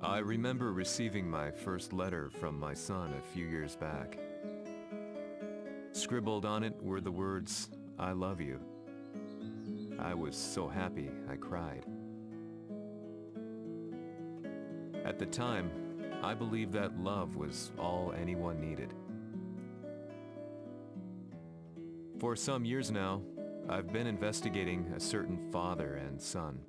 I remember receiving my first letter from my son a few years back. Scribbled on it were the words, "I love you." I was so happy I cried. At the time, I believed that love was all anyone needed. For some years now, I've been investigating a certain father and son,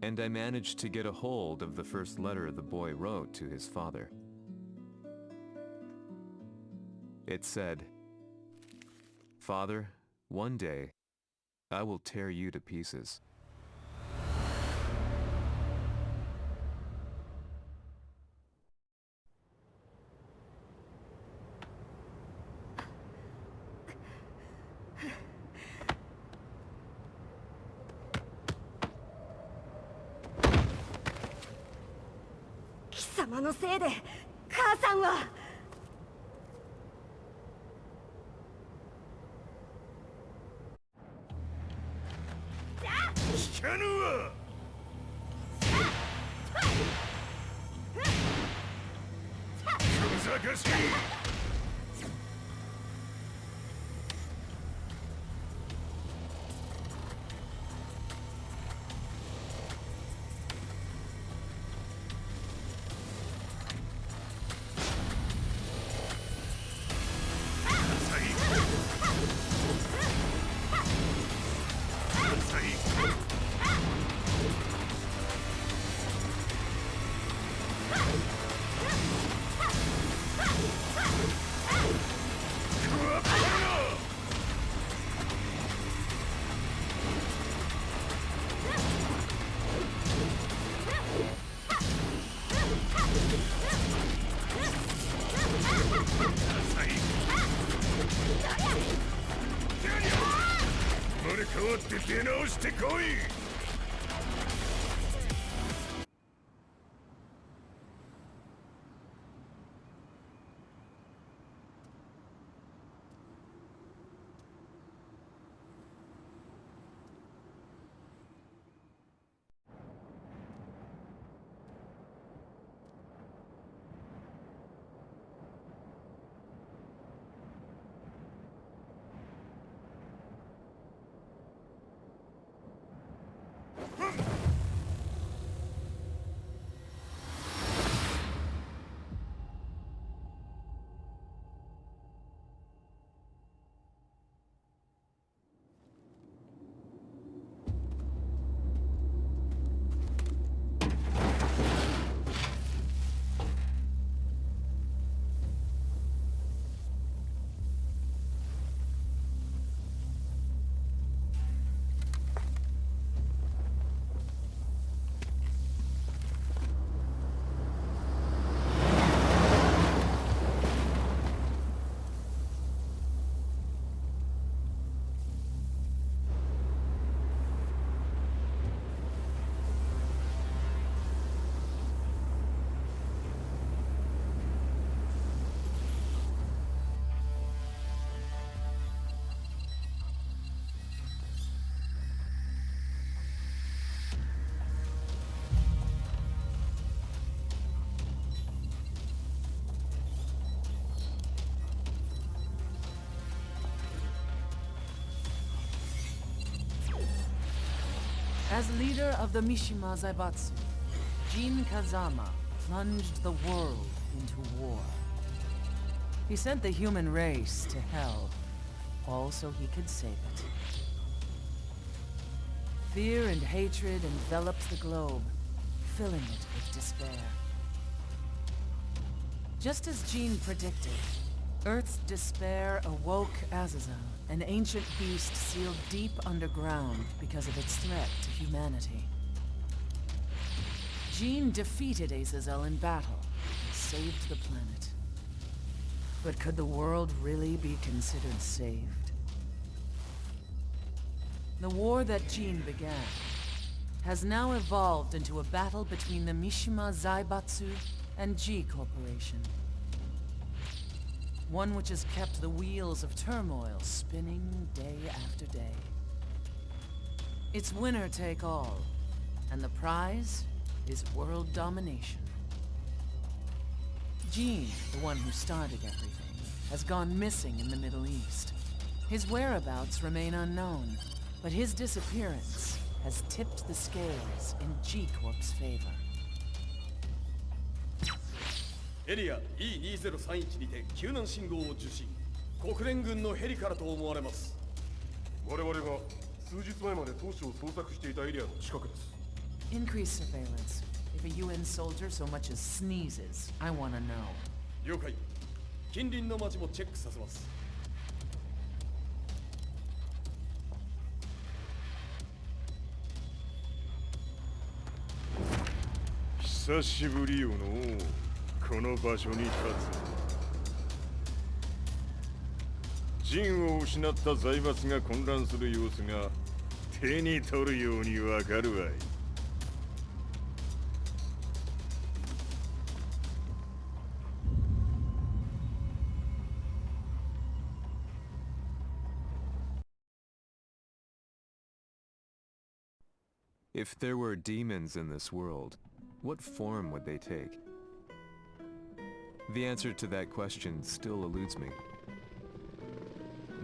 and I managed to get a hold of the first letter the boy wrote to his father. It said, "Father, one day, I will tear you to pieces." Kisamaのせいで母さんは。聞かぬわ。小賢しい。変わって出直してこい。As leader of the Mishima Zaibatsu, Jin Kazama plunged the world into war. He sent the human race to hell, all so he could save it. Fear and hatred enveloped the globe, filling it with despair. Just as Jin predicted, Earth's despair awoke Azazel, an ancient beast sealed deep underground because of its threat to humanity. Jin defeated Azazel in battle and saved the planet. But could the world really be considered saved? The war that Jin began has now evolved into a battle between the Mishima Zaibatsu and G Corporation. One which has kept the wheels of turmoil spinning day after day. It's winner take all, and the prize is world domination. Jean, the one who started everything, has gone missing in the Middle East. His whereabouts remain unknown, but his disappearance has tipped the scales in G-Corp's favor. エリア E2031 にて救難信号を受信。国連軍のヘリからと思われます。我々が数日前まで当初を捜索していたエリアの近くです。Increase surveillance. If a UN soldier so much as sneezes, I want to know. 了解。近隣の町もチェックさせます。久しぶりよのこの場所に立つ。陣を失った財閥が混乱する様子が手に取るようにわかるわい。If there were demons in this world, what form would they take? The answer to that question still eludes me.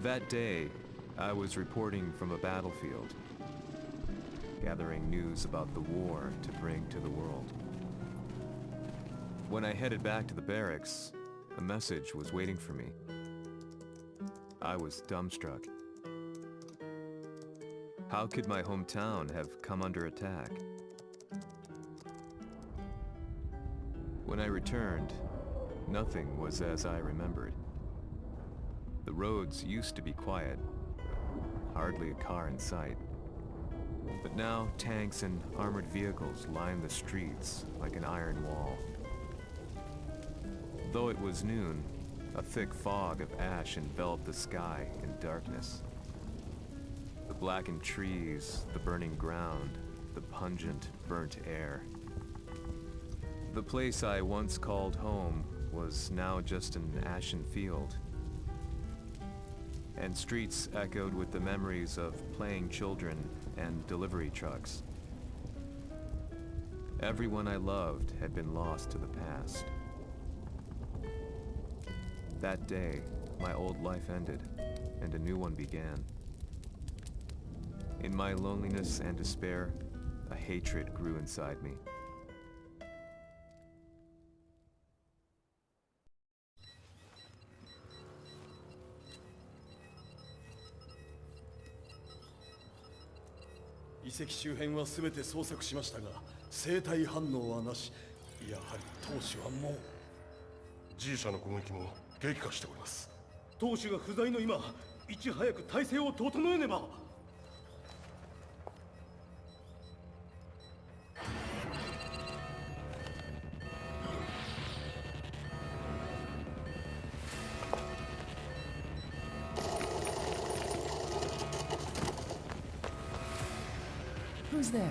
That day, I was reporting from a battlefield, gathering news about the war to bring to the world. When I headed back to the barracks, a message was waiting for me. I was dumbstruck. How could my hometown have come under attack? When I returned, nothing was as I remembered. The roads used to be quiet, hardly a car in sight. But now tanks and armored vehicles line the streets like an iron wall. Though it was noon, a thick fog of ash enveloped the sky in darkness. The blackened trees, the burning ground, the pungent, burnt air. The place I once called home was now just an ashen field. And streets echoed with the memories of playing children and delivery trucks. Everyone I loved had been lost to the past. That day, my old life ended, and a new one began. In my loneliness and despair, a hatred grew inside me.遺跡周辺は全て捜索しましたが、生体反応はなし。やはり当主はもう。G 社の攻撃も激化しております。当主が不在の今、いち早く体制を整えねば。Who's there?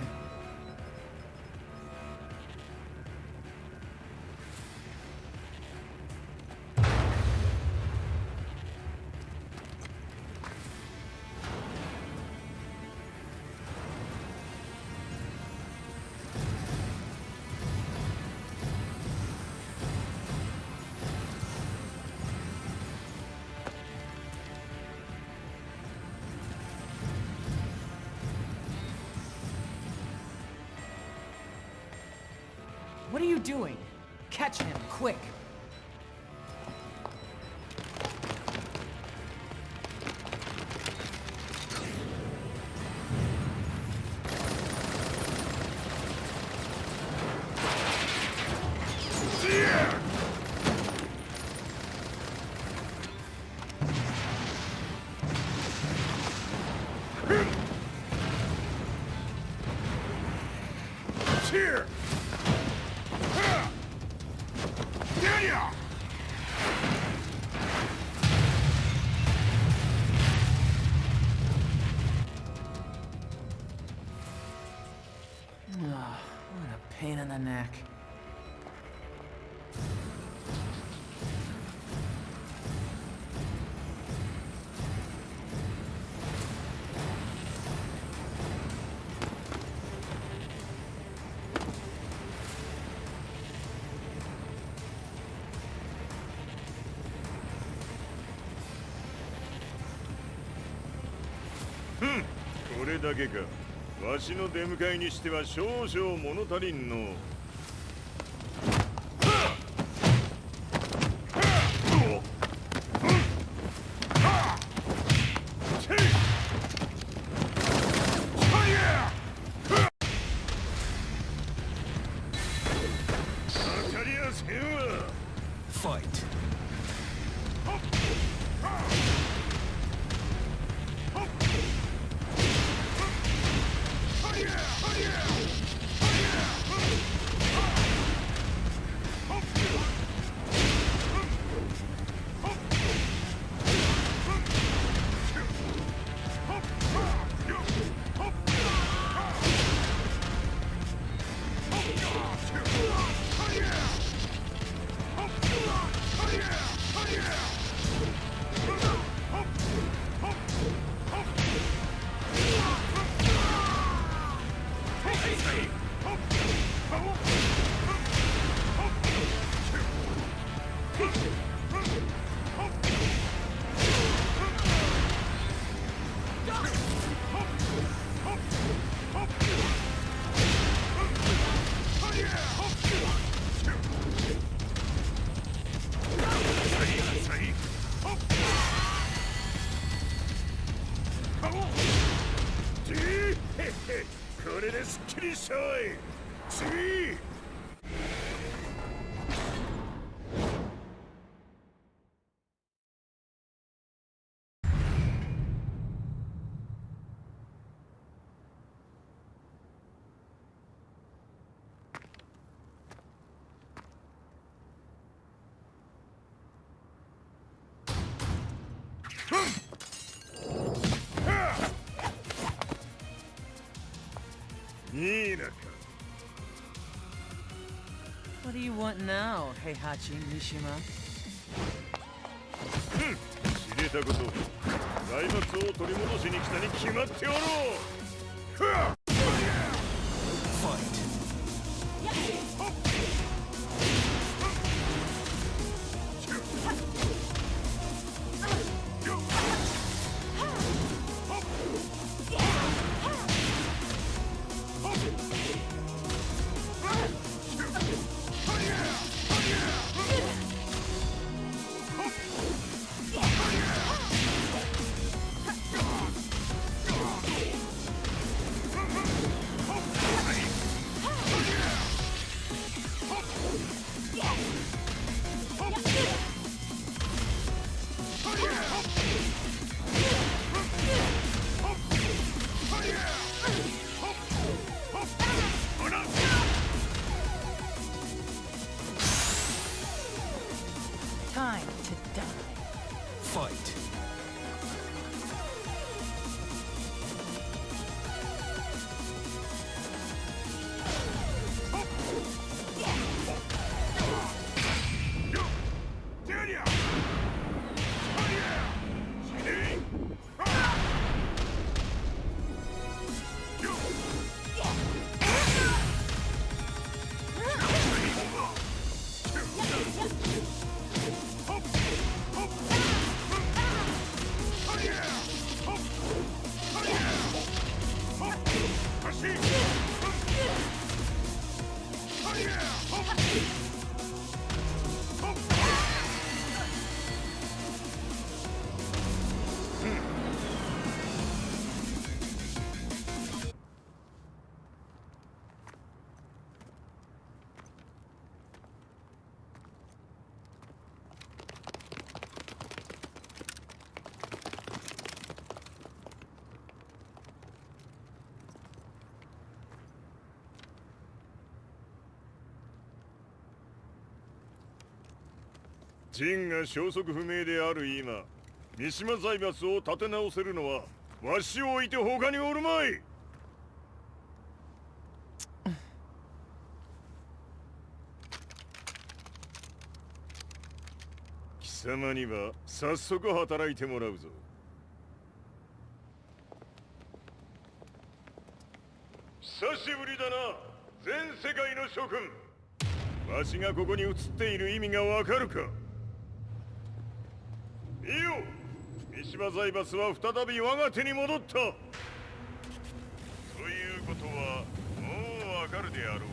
What are you doing? Catch him, quick! Here! What a pain in the neck. これだけか。わしの出迎えにしては少々物足りんの。Fight. What do you want now, Heihachi Mishima? 知れたこと。財閥を取り戻しに来たに決まっておろう。Fight. Time to die. Fight.陣が消息不明である今、三島財閥を立て直せるのはわしを置いて他におるまい。貴様には早速働いてもらうぞ。久しぶりだな、全世界の諸君。わしがここに映っている意味がわかるか。見よ、三島財閥は再び我が手に戻った。ということはもうわかるであろう。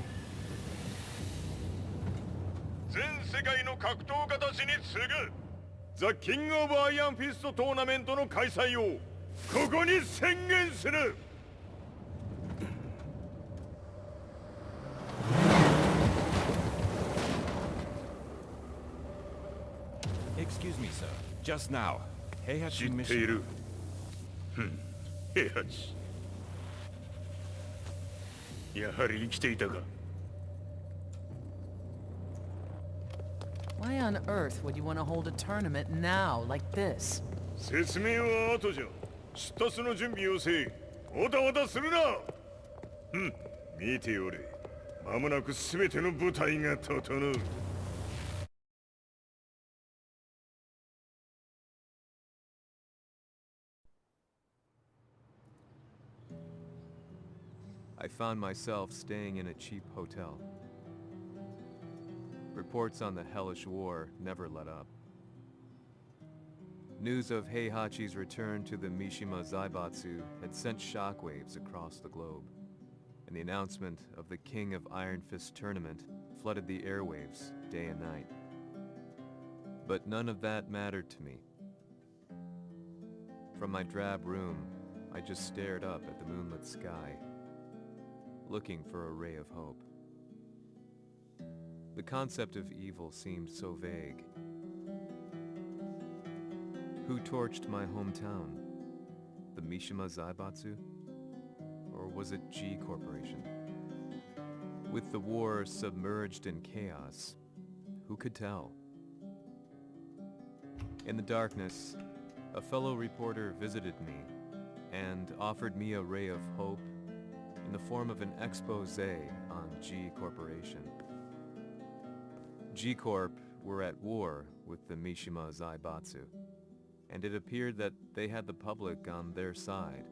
全世界の格闘家たちに次ぐザ・キング・オブ・アイアンフィストトーナメントの開催をここに宣言する。Excuse me, sir. Just now, Heihachi 知ってい mission. る。平八。やはり生きていたか。Why on earth would you want to hold a tournament now, like this? 説明は後じゃ。出立の準備をせい。おたわたするな。見ておれ。間もなく全ての部隊が整う。I found myself staying in a cheap hotel. Reports on the hellish war never let up. News of Heihachi's return to the Mishima Zaibatsu had sent shockwaves across the globe, and the announcement of the King of Iron Fist tournament flooded the airwaves day and night. But none of that mattered to me. From my drab room, I just stared up at the moonlit sky, looking for a ray of hope. The concept of evil seemed so vague. Who torched my hometown? The Mishima Zaibatsu? Or was it G Corporation? With the war submerged in chaos, who could tell? In the darkness, a fellow reporter visited me and offered me a ray of hope in the form of an expose on G Corporation. G Corp were at war with the Mishima Zaibatsu, and it appeared that they had the public on their side.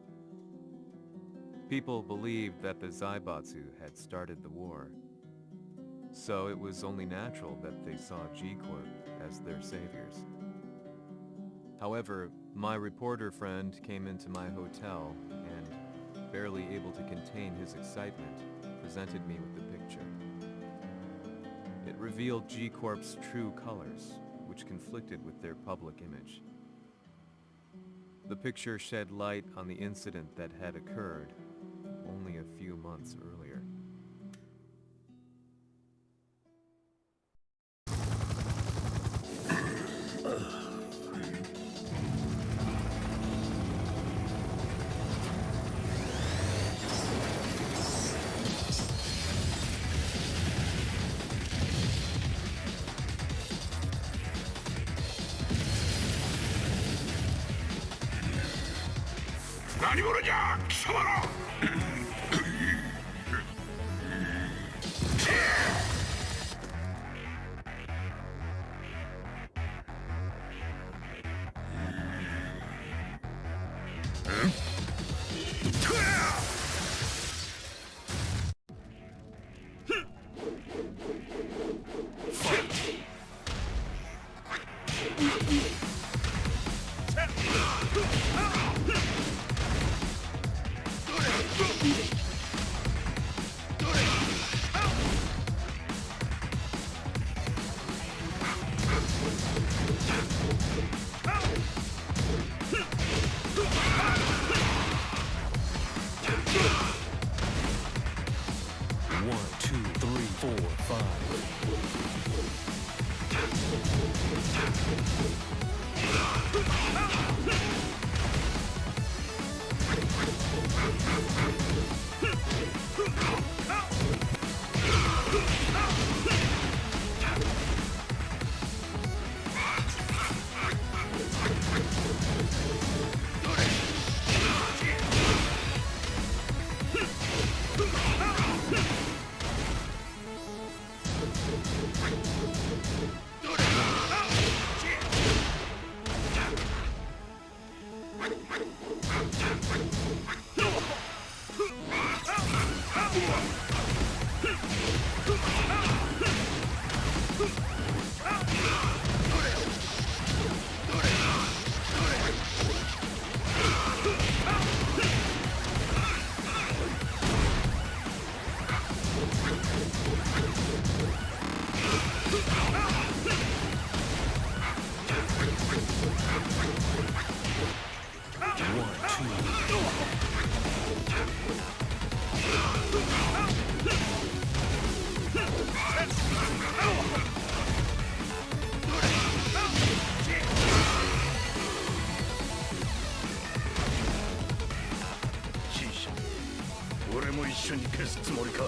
People believed that the Zaibatsu had started the war, so it was only natural that they saw G Corp as their saviors. However, my reporter friend came into my hotel and, barely able to contain his excitement, presented me with the picture. It revealed G Corp's true colors, which conflicted with their public image. The picture shed light on the incident that had occurred only a few months earlier. 俺も一緒に消すつもりか。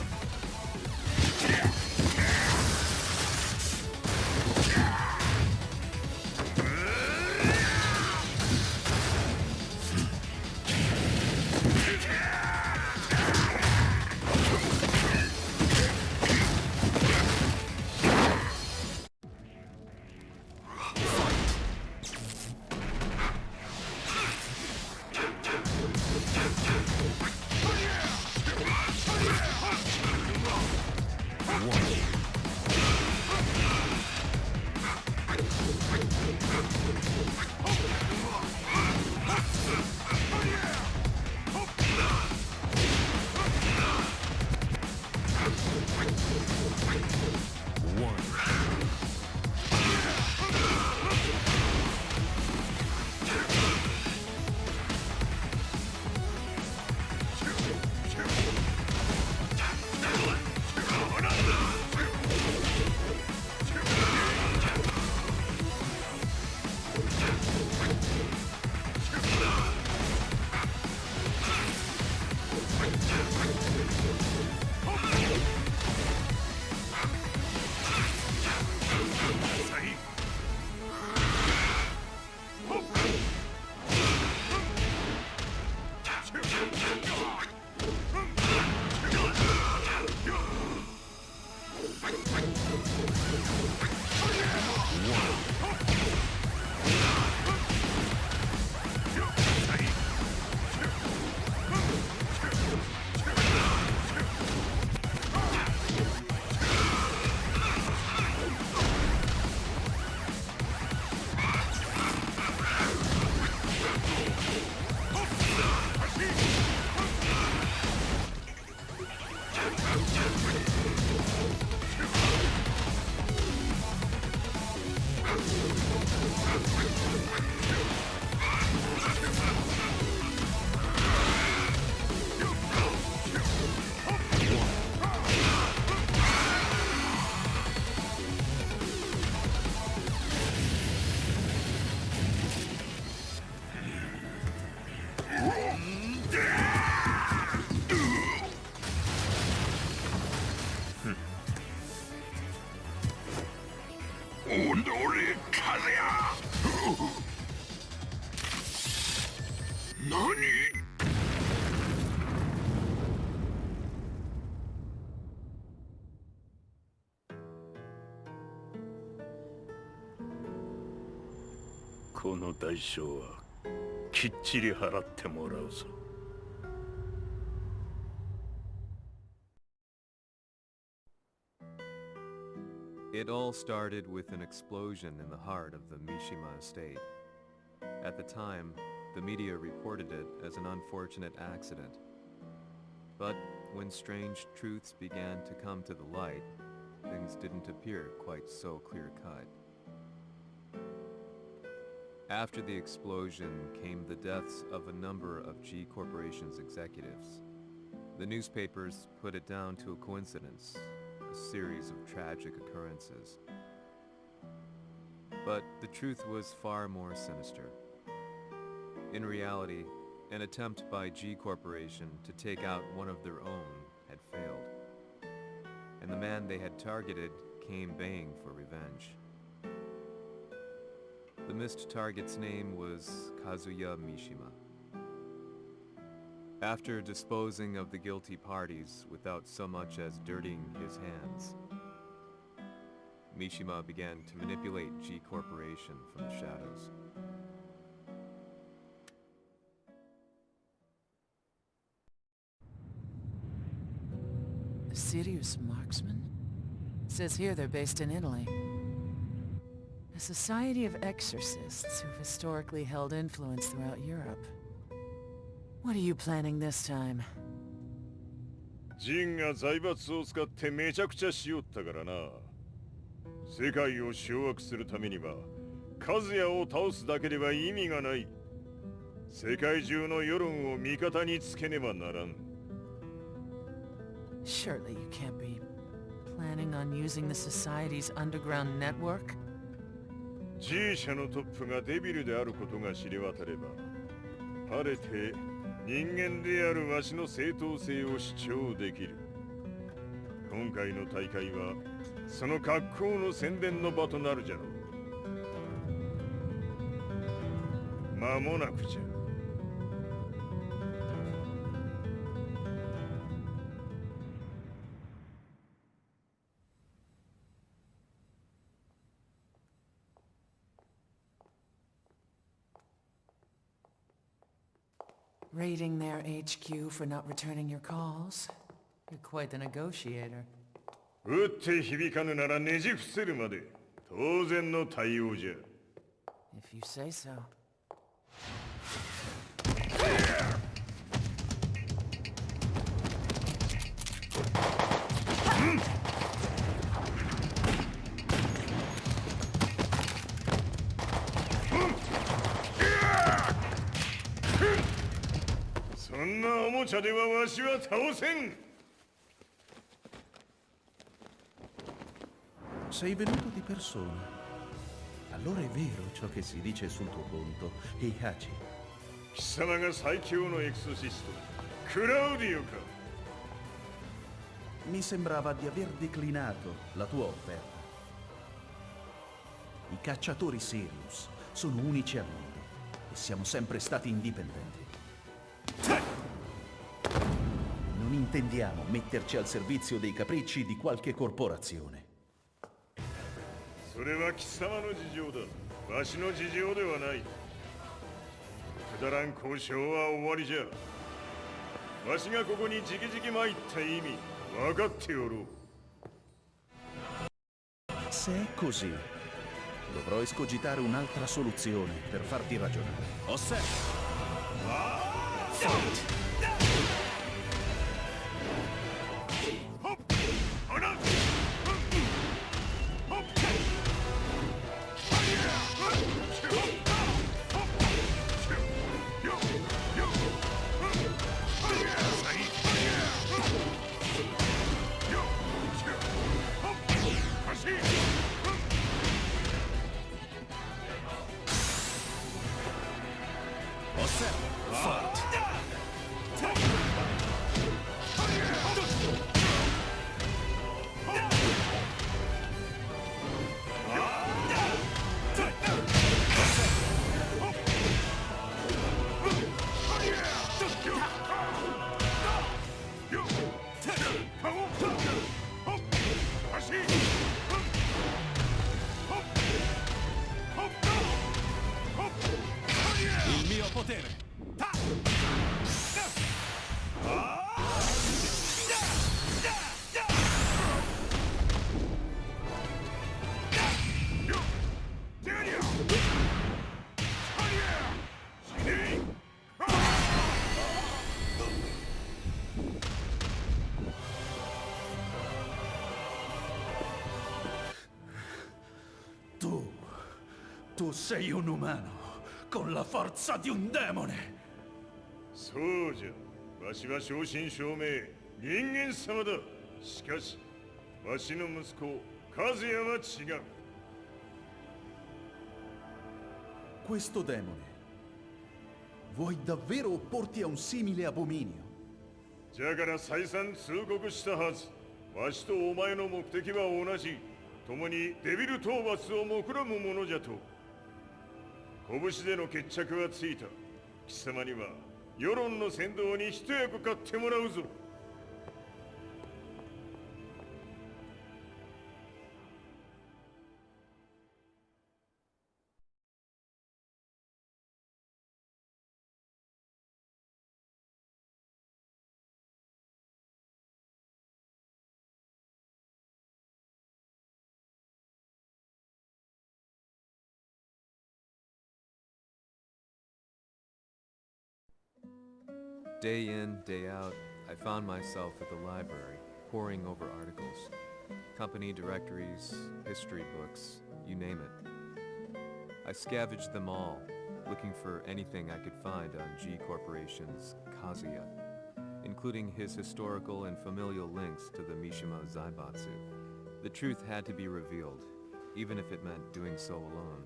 この代償はきっちり払ってもらうぞ。It all started with an explosion in the heart of the Mishima estate. At the time, the media reported it as an unfortunate accident. But when strange truths began to come to the light, things didn't appear quite so clear-cut. After the explosion came the deaths of a number of G Corporation's executives. The newspapers put it down to a coincidence, a series of tragic occurrences. But the truth was far more sinister. In reality, an attempt by G Corporation to take out one of their own had failed, and the man they had targeted came baying for revenge. The missed target's name was Kazuya Mishima. After disposing of the guilty parties without so much as dirtying his hands, Mishima began to manipulate G Corporation from the shadows. A serious marksman? Says here they're based in Italy. A society of exorcists who've historically held influence throughout Europe. What are you planning this time? ジンが財閥を使ってめちゃくちゃしよったからな。世界を掌握するためには、カズヤを倒すだけでは意味がない。世界中の世論を味方につけねばならん。 Surely you can't be planning on using the Society's underground network? G 社のトップがデビルであることが知れ渡れば、晴れて人間であるわしの正当性を主張できる。今回の大会はその格好の宣伝の場となるじゃろう。間もなくじゃ。 Raiding their HQ for not returning your calls. You're quite the negotiator. 打って響かぬならねじ伏せるまで当然の対応じゃ。 If you say so. Sei venuto di persona. Allora è vero ciò che si dice sul tuo conto, Heihachi. 貴様が最強のエクソシスト、クラウディオか。 Mi sembrava di aver declinato la tua offerta. I cacciatori Sirius sono unici al mondo e siamo sempre stati indipendenti. Non intendiamo metterci al servizio dei capricci di qualche corporazione. それは貴様の事情だ。わしの事情ではない。くだらん交渉は終わりじゃ。わしがここに直々参った意味、分かっておろう。 Se è così, dovrò escogitare un'altra soluzione per farti ragionare. Osserva! Il mio potere! Tu sei un umano, con la forza di un demone! そうじゃ。わしは正真正銘人間様だ。しかし、わしの息子、和也は違う。 Questo demone, vuoi davvero opporti a un simile abominio? じゃから再三通告したはず。わしとお前の目的は同じ。共にデビル討伐を目論むものじゃと。 拳での決着はついた。貴様には世論の先導に一役買ってもらうぞ。 Day in, day out, I found myself at the library, poring over articles. Company directories, history books, you name it. I scavenged them all, looking for anything I could find on G Corporation's Kazuya, including his historical and familial links to the Mishima Zaibatsu. The truth had to be revealed, even if it meant doing so alone.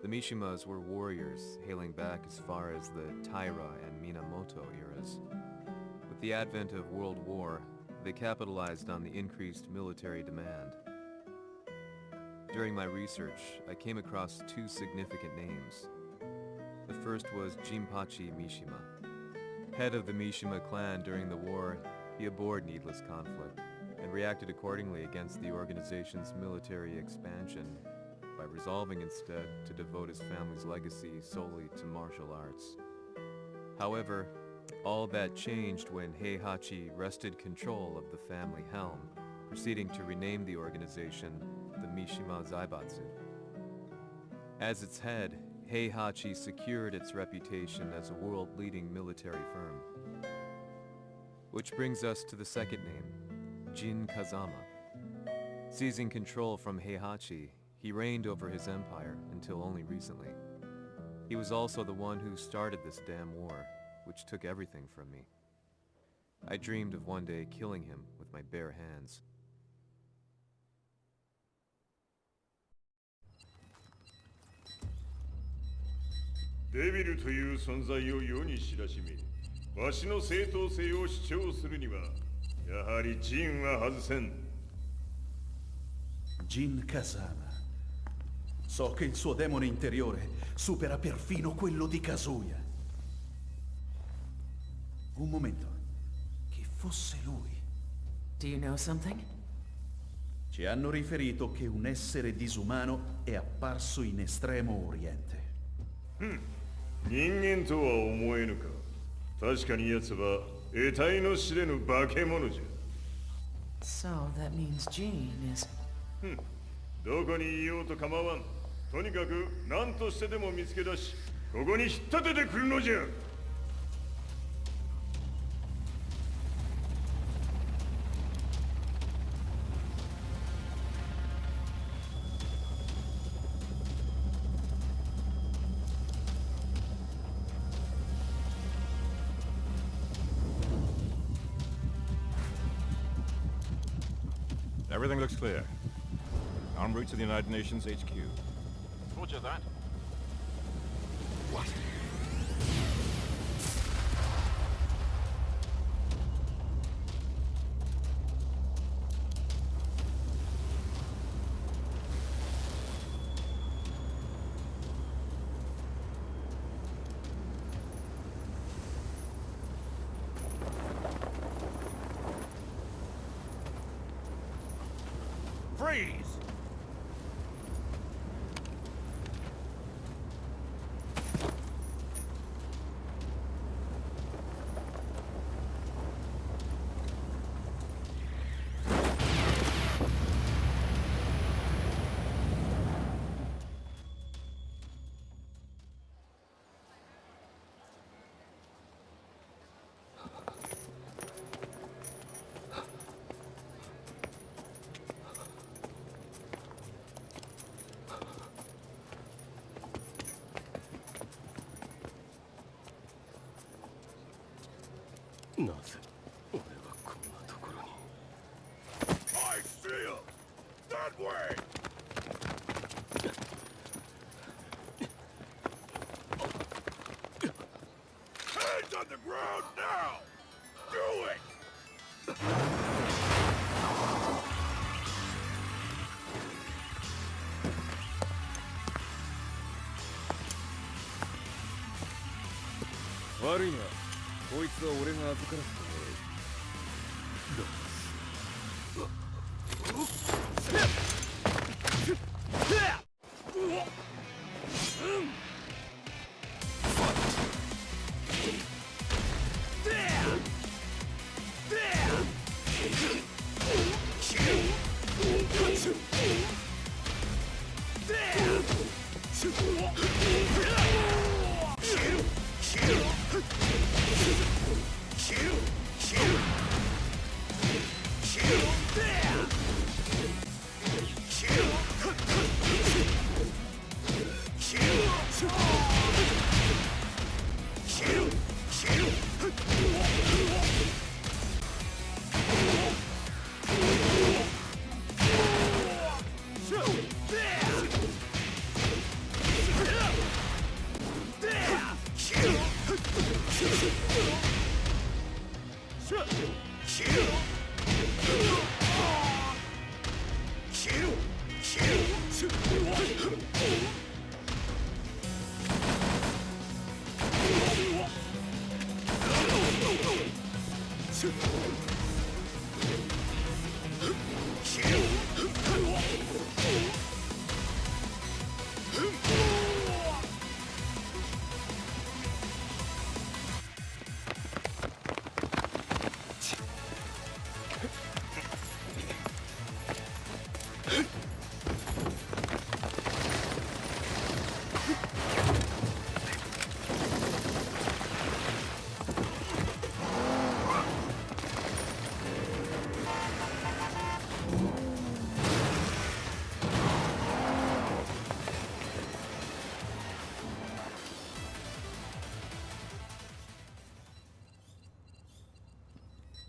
The Mishimas were warriors hailing back as far as the Taira and Minamoto eras. With the advent of World War, they capitalized on the increased military demand. During my research, I came across two significant names. The first was Jinpachi Mishima. Head of the Mishima clan during the war, he abhorred needless conflict and reacted accordingly against the organization's military expansion by resolving instead to devote his family's legacy solely to martial arts. However, all that changed when Heihachi wrested control of the family helm, proceeding to rename the organization the Mishima Zaibatsu. As its head, Heihachi secured its reputation as a world-leading military firm. Which brings us to the second name, Jin Kazama. Seizing control from Heihachi, he reigned over his empire until only recently. He was also the one who started this damn war, which took everything from me. I dreamed of one day killing him with my bare hands. Devil という存在を世に知らしめ、わしの正当性を主張するには、やはりジンは外せん。Jin Kazama. So che il suo demone interiore supera perfino quello di Kazuya. Un momento. Chi fosse lui? Do you know something? Ci hanno riferito che un essere disumano è apparso in Estremo Oriente. 人間とは思えぬか。確かに奴は得体の知れぬ化け物じゃ。So that means Jean is... どこにいようと構わん。とにかく何としてでも見つけ出し、ここに引っ立ててくるのじゃ。Everything looks clear. En route to the United Nations HQ. Roger that. What? Freeze! I see him! That way! Hands on the ground now! Do it! Worry not. こいつは俺が預からせてもらう。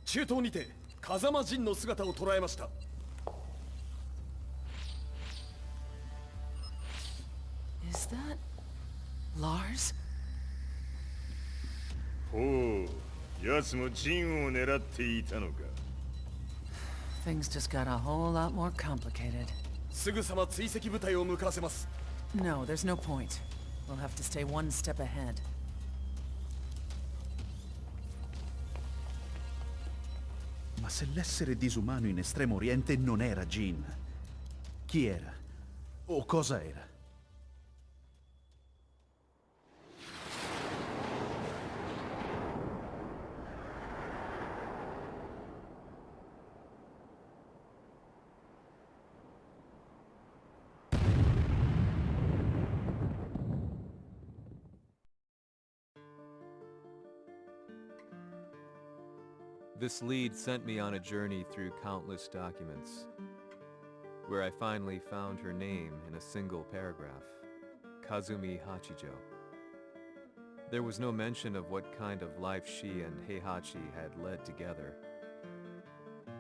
中東にて風間陣の姿を捉えました。 Is that Lars? ほう、奴もジンを狙っていたのか。 Things just got a whole lot more complicated. すぐさま追跡部隊を向かわせます。 No, there's no point. We'll have to stay one step ahead. Ma se l'essere disumano in Estremo Oriente non era Jin, chi era? O cosa era? This lead sent me on a journey through countless documents, where I finally found her name in a single paragraph, Kazumi Hachijo. There was no mention of what kind of life she and Heihachi had led together,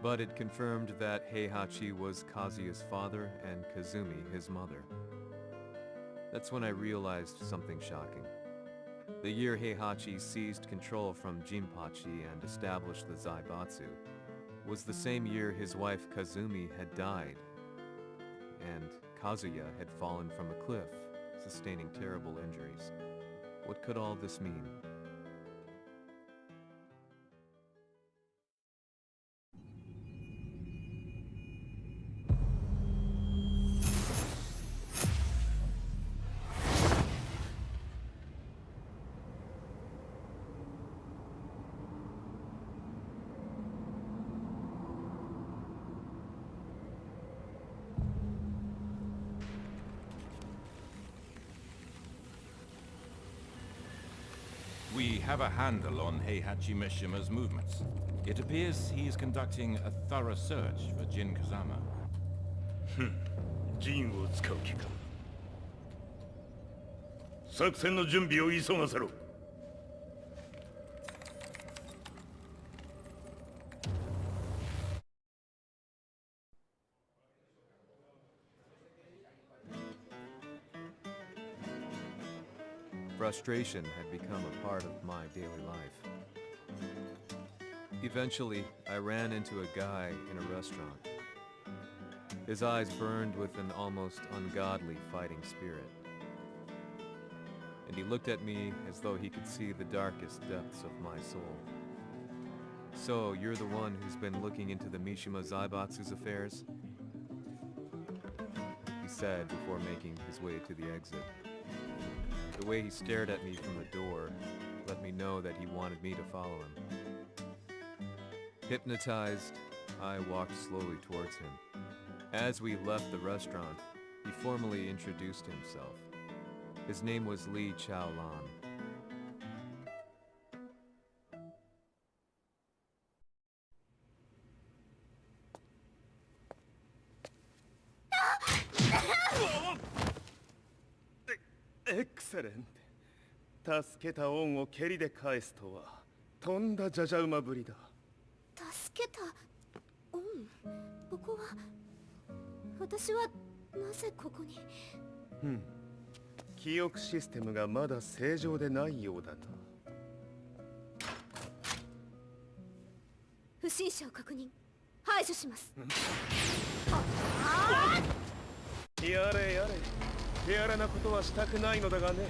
but it confirmed that Heihachi was Kazuya's father and Kazumi his mother. That's when I realized something shocking. The year Heihachi seized control from Jinpachi and established the Zaibatsu was the same year his wife Kazumi had died, and Kazuya had fallen from a cliff, sustaining terrible injuries. What could all this mean? We have a handle on Heihachi Mishima's movements. It appears he is conducting a thorough search for Jin Kazama. ジンを使う気か。作戦の準備を急がせろ。 Frustration had become a part of my daily life. Eventually, I ran into a guy in a restaurant. His eyes burned with an almost ungodly fighting spirit. And he looked at me as though he could see the darkest depths of my soul. So, you're the one who's been looking into the Mishima Zaibatsu's affairs? He said before making his way to the exit. The way he stared at me from the door let me know that he wanted me to follow him. Hypnotized, I walked slowly towards him. As we left the restaurant, he formally introduced himself. His name was Li Chaolan. Excellent. 助けた恩を蹴りで返すとはとんだじゃじゃ馬ぶりだ。助けた恩、ここは私はなぜここに。記憶システムがまだ正常でないようだな。不審者を確認。排除します。やれやれ、手荒なことはしたくないのだがね。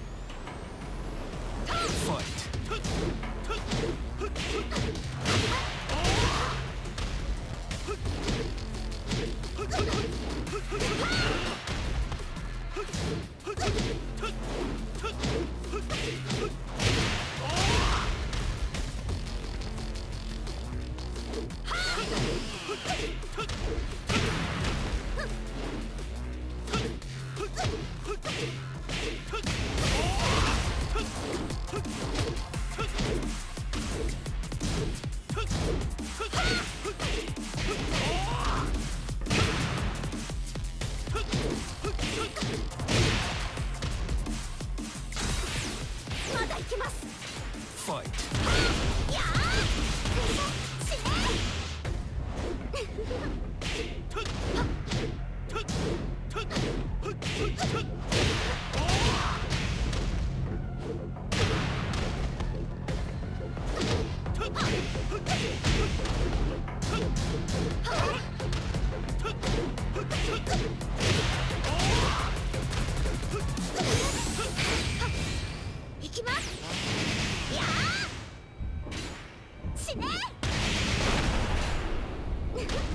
まだ行きます。やあ、死ね。行きます。やあ、死ね。行きます。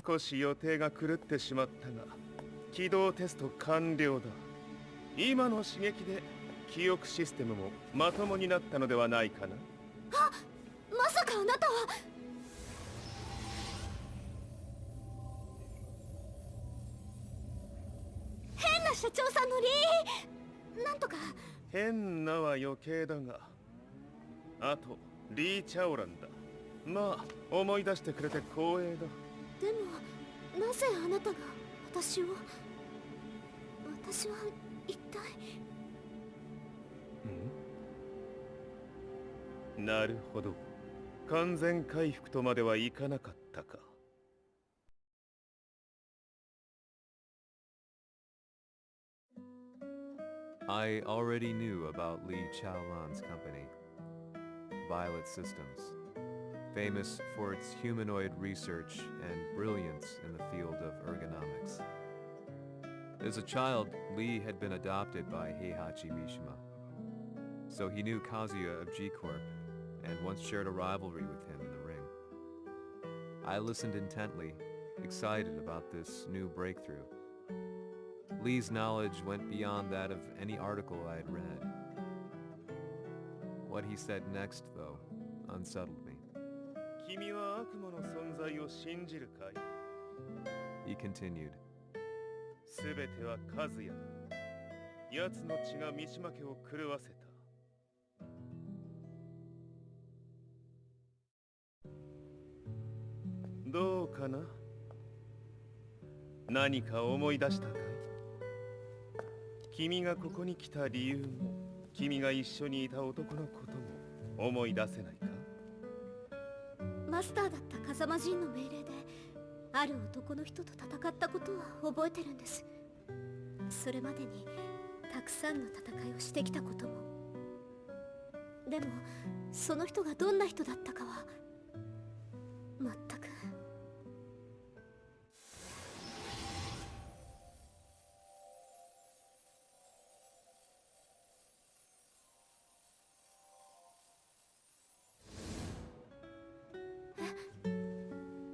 少し予定が狂ってしまったが、起動テスト完了だ。今の刺激で記憶システムもまともになったのではないかな。あ、まさかあなたは。変な社長さんのなんとか。変なは余計だが、あとリー・チャオランだ。まあ思い出してくれて光栄だ。でもなぜあなたが私は一体。なるほど、完全回復とまではいかなかったか。I already knew about Li Chaolan's company, Violet Systems, famous for its humanoid research and brilliance in the field of ergonomics. As a child, Li had been adopted by Heihachi Mishima, so he knew Kazuya of G-Corp and once shared a rivalry with him in the ring. I listened intently, excited about this new breakthrough. Lee's knowledge went beyond that of any article I had read. What he said next, though, unsettled me. 君は悪魔の存在を信じるかい? He continued. すべてはカズヤ。奴の血が三島家を狂わせた。どうかな？何か思い出したかい？君がここに来た理由も、君が一緒にいた男のことも思い出せないか？マスターだった風間陣の命令である男の人と戦ったことは覚えてるんです。それまでにたくさんの戦いをしてきたことも。でもその人がどんな人だったかは全く。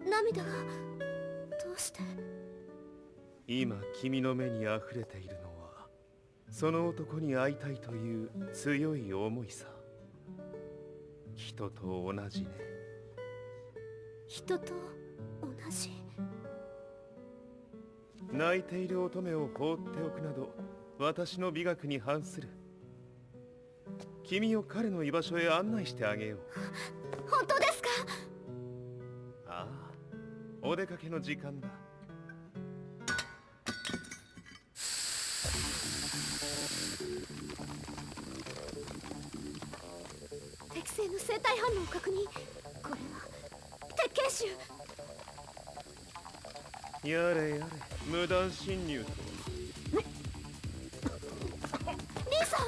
涙がどうして？今君の目に溢れているのはその男に会いたいという強い思いさ。人と同じね。人と同じ？泣いている乙女を放っておくなど私の美学に反する。君を彼の居場所へ案内してあげよう。本当ですか？ああ、お出かけの時間だ。敵生の生体反応を確認。これは鉄拳衆。やれやれ、無断侵入と。リーさん。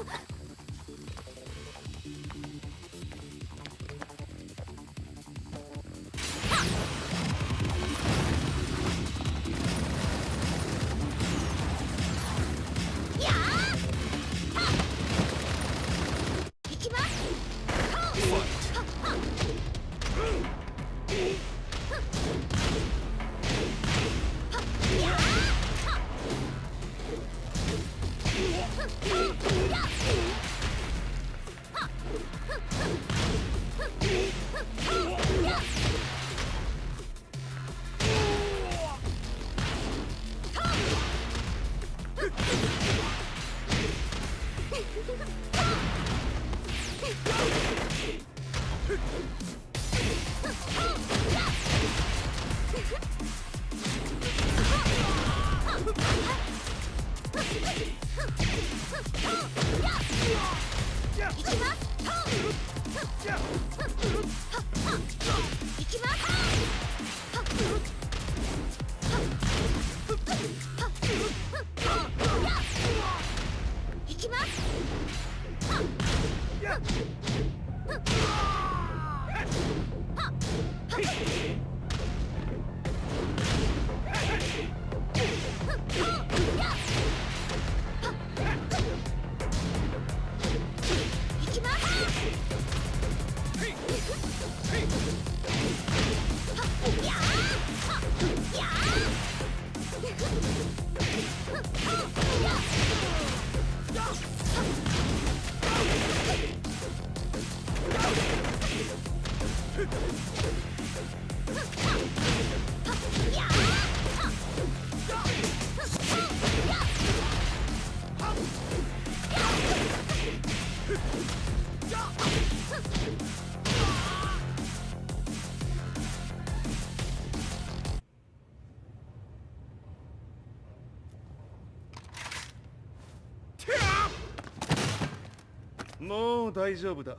もう大丈夫だ。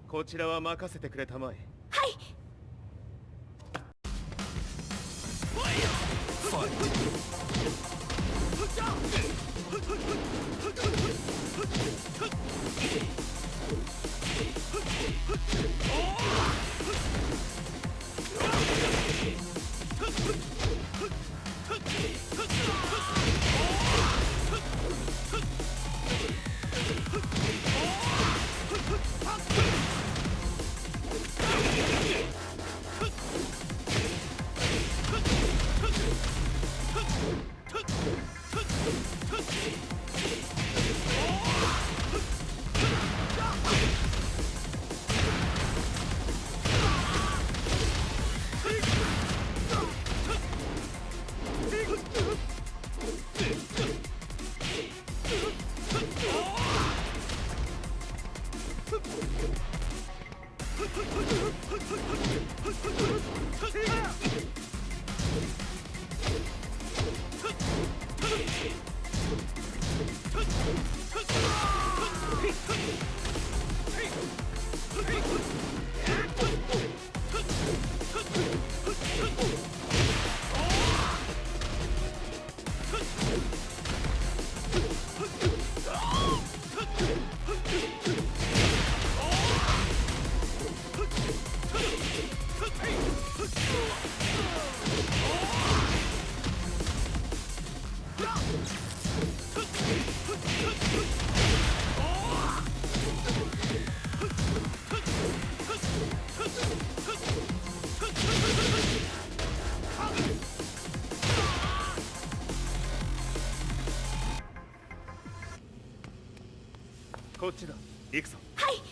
こちらは任せてくれたまえ。はい。こっちだ。行くぞ。はい。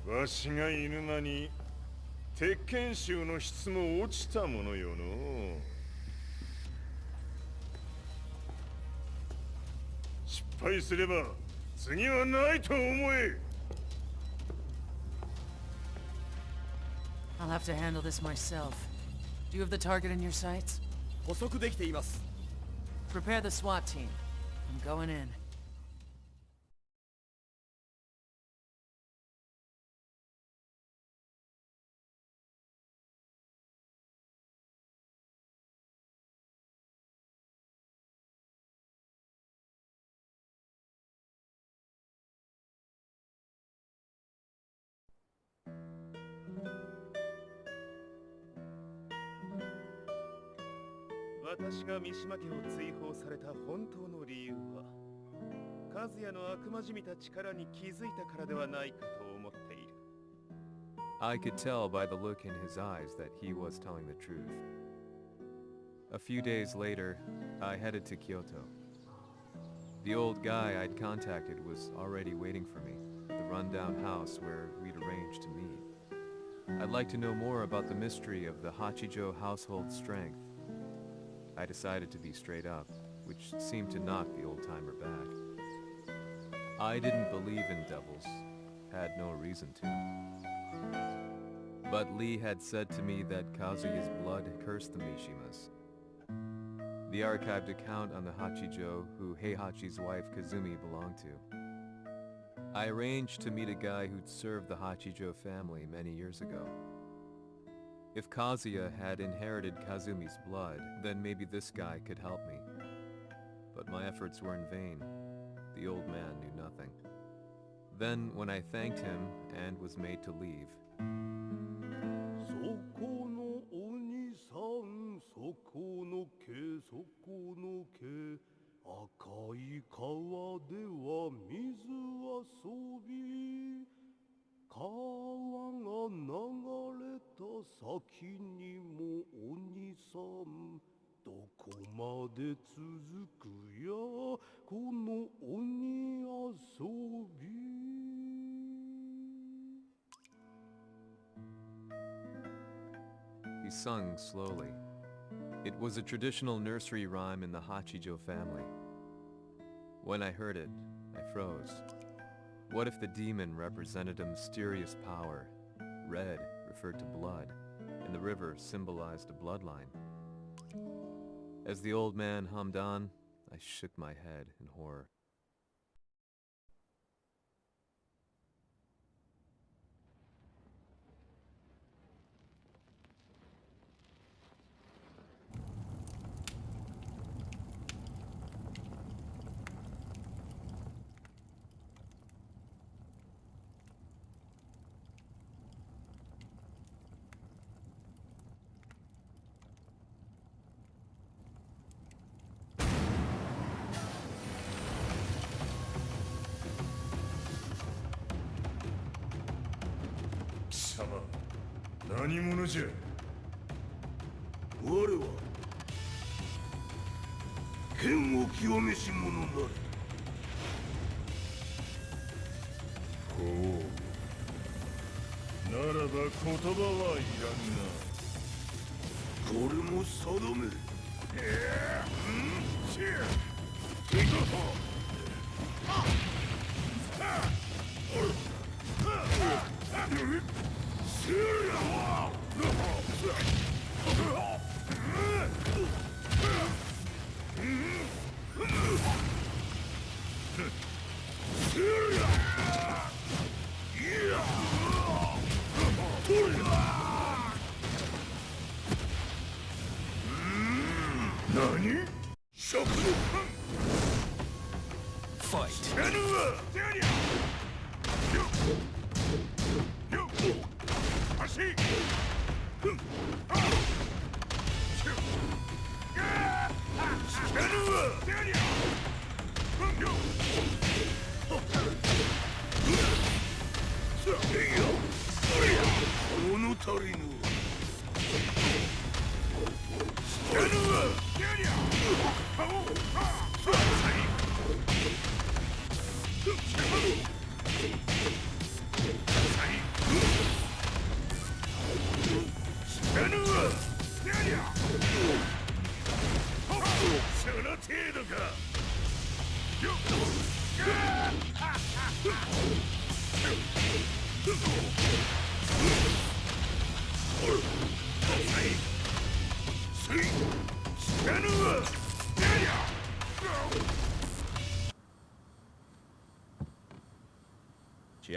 わしがいる間に鉄拳衆の質も落ちたものよの。失敗すれば次はないと思え。I'll have to handle this myself. Do you have the target in your sights? 捕捉できています。 Prepare the SWAT team. I'm going in. "私が三島家を追放された本当の理由は、和也の悪魔じみた力に気づいたからではないかと思っている。 I could tell by the look in his eyes that he was telling the truth. A few days later, I headed to Kyoto. The old guy I'd contacted was already waiting for me at the rundown house where we'd arranged to meet. I'd like to know more about the mystery of the Hachijo household strength. I decided to be straight up, which seemed to knock the old-timer back. I didn't believe in devils, had no reason to. But Lee had said to me that Kazuya's blood cursed the Mishimas. The archived account on the Hachijo who Heihachi's wife Kazumi belonged to. I arranged to meet a guy who'd served the Hachijo family many years ago. If Kazuya had inherited Kazumi's blood, then maybe this guy could help me. But my efforts were in vain. The old man knew nothing. Then, when I thanked him and was made to leave, そこの鬼さん、そこの毛、そこの毛、赤い川では水遊び、川が流れた先にも鬼さん、どこまで続くやこの鬼遊び。 he sung slowly. It was a traditional nursery rhyme in the Hachijo family. When I heard it, I froze. What if the demon represented a mysterious power? Red referred to blood, and the river symbolized a bloodline. As the old man hummed on, I shook my head in horror. 何者じゃ。我は剣を清めし者なり。ほう。ならば言葉はいらんな。これも定め。何？食の Fight.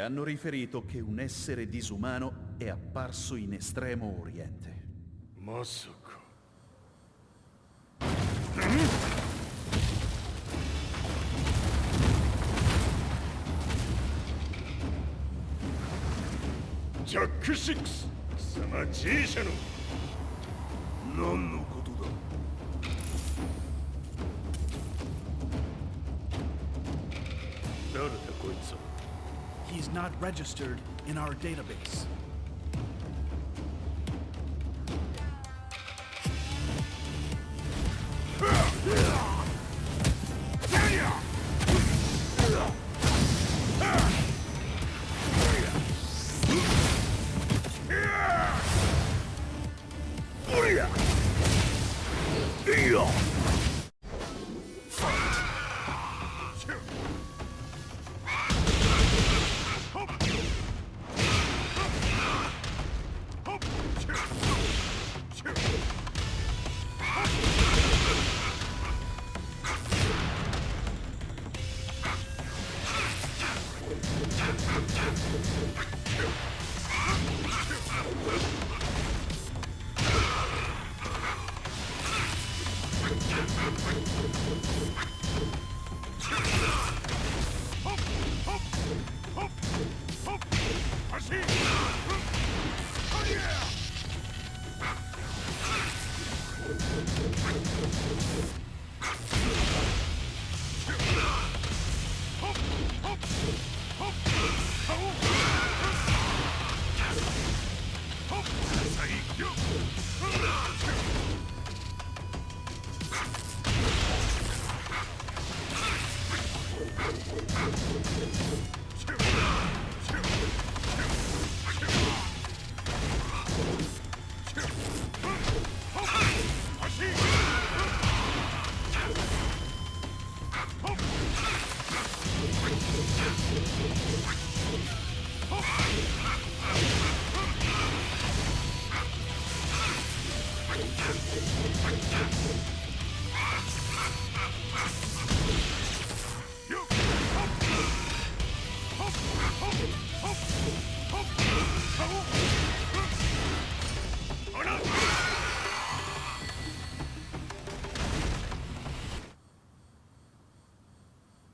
hanno riferito che un essere disumano è apparso in Estremo Oriente. まさか。ジャック6、貴様 G 社の何のことだ。誰だこいつは。 He's not registered in our database.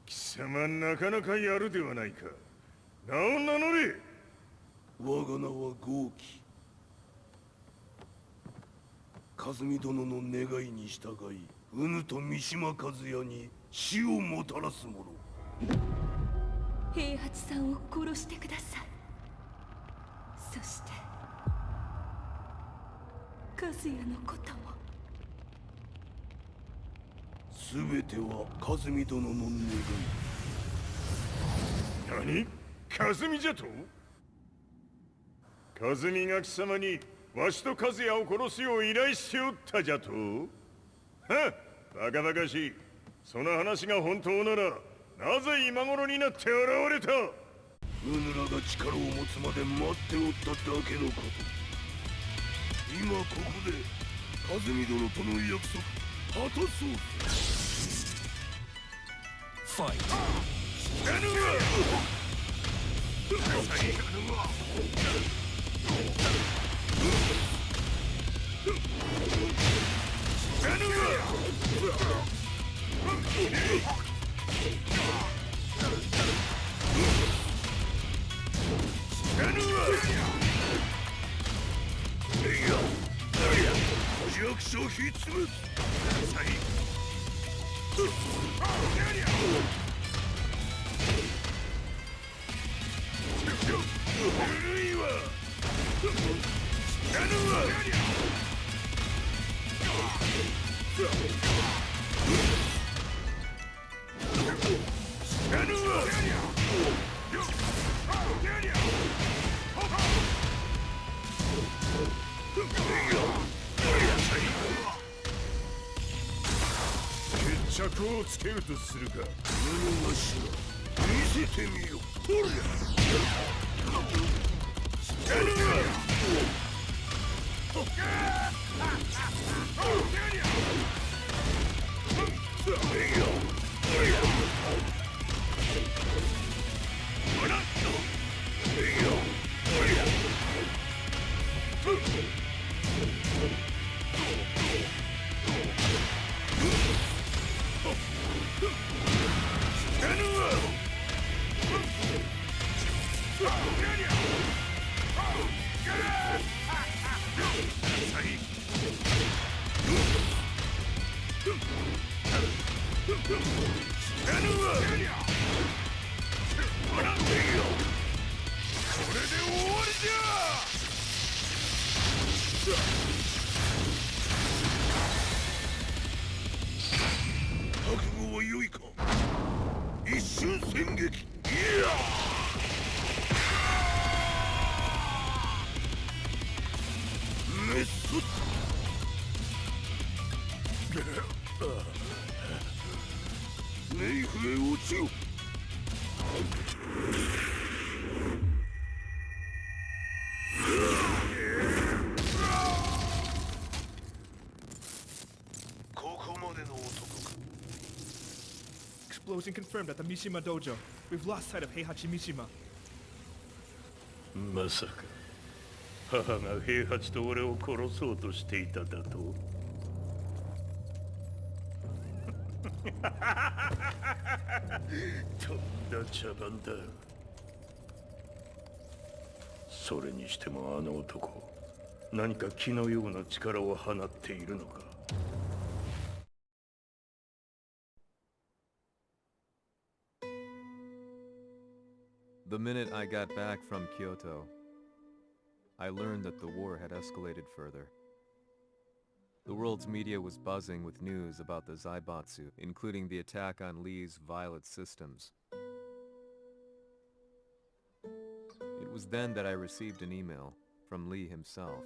貴様なかなかやるではないか。名を名乗れ。我が名は豪輝。和美殿の願いに従いうぬと三島和也に死をもたらす者。平八さんを殺してください。そして和也のことも。全ては和美殿の願い。何？和美じゃと？和美が貴様にわしと和也を殺すよう依頼しておったじゃと？はっ、バカバカしい。その話が本当ならなぜ今頃になって現れた？うぬらが力を持つまで待っておっただけのこと。今ここで和美殿との約束果たそう。ファイト。死なぬわ。最悪のわ。死なぬわ。弱小ひっつぶ。古いわ。死なぬわ。死なぬわ。決着をつけるとするか。布頭見せてみよ。ほりゃ。死なぬわ。覚悟は良いか。一瞬戦撃。いやメスネイフへ落ちよ。ここまでの男か。Explosion confirmed at the Mishima dojo. We've lost sight of Heihachi Mishima. まさか母が平八と俺を殺そうとしていただと。とんだ茶番だ。それにしてもあの男、何か気のような力を放っているのか。The minute I got back from Kyoto, I learned that the war had escalated further. The world's media was buzzing with news about the Zaibatsu, including the attack on Lee's Violet systems. It was then that I received an email from Lee himself,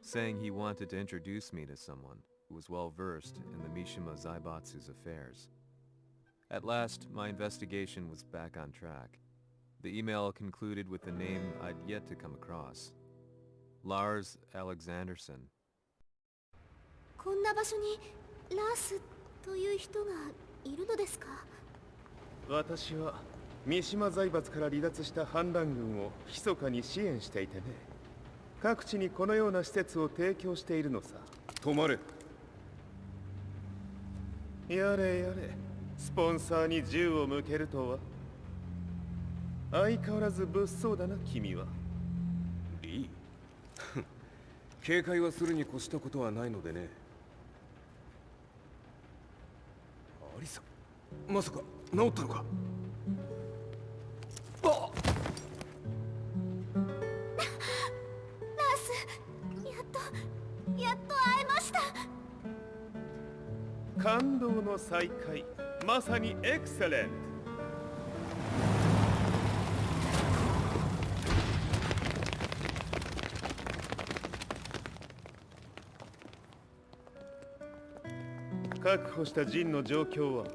saying he wanted to introduce me to someone who was well versed in the Mishima Zaibatsu's affairs. At last, my investigation was back on track. The email concluded with a name I'd yet to come across. Lars Alexanderson. こんな場所にラースという人がいるのですか？私は三島財閥から離脱した反乱軍を密かに支援していてね。各地にこのような施設を提供しているのさ。止まれ。やれやれ、スポンサーに銃を向けるとは。相変わらず物騒だな、君は。リー警戒はするに越したことはないのでね。アリサ、まさか治ったのか？あっラース、やっと会えました。感動の再会、まさにエクセレント。確保したジンの状況は？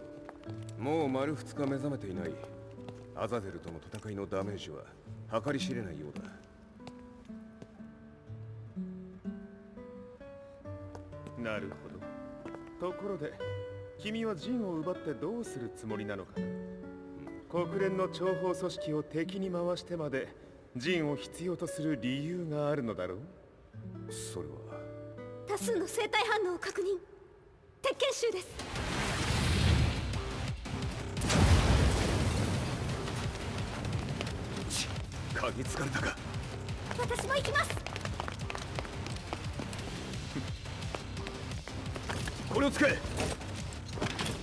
もう丸2日目覚めていない。アザゼルとの戦いのダメージは計り知れないようだ。なるほど。ところで、君はジンを奪ってどうするつもりなのかな？国連の諜報組織を敵に回してまでジンを必要とする理由があるのだろう？それは多数の生体反応を確認。鉄拳集です。鍵つかれたか？私も行きます。これを使え。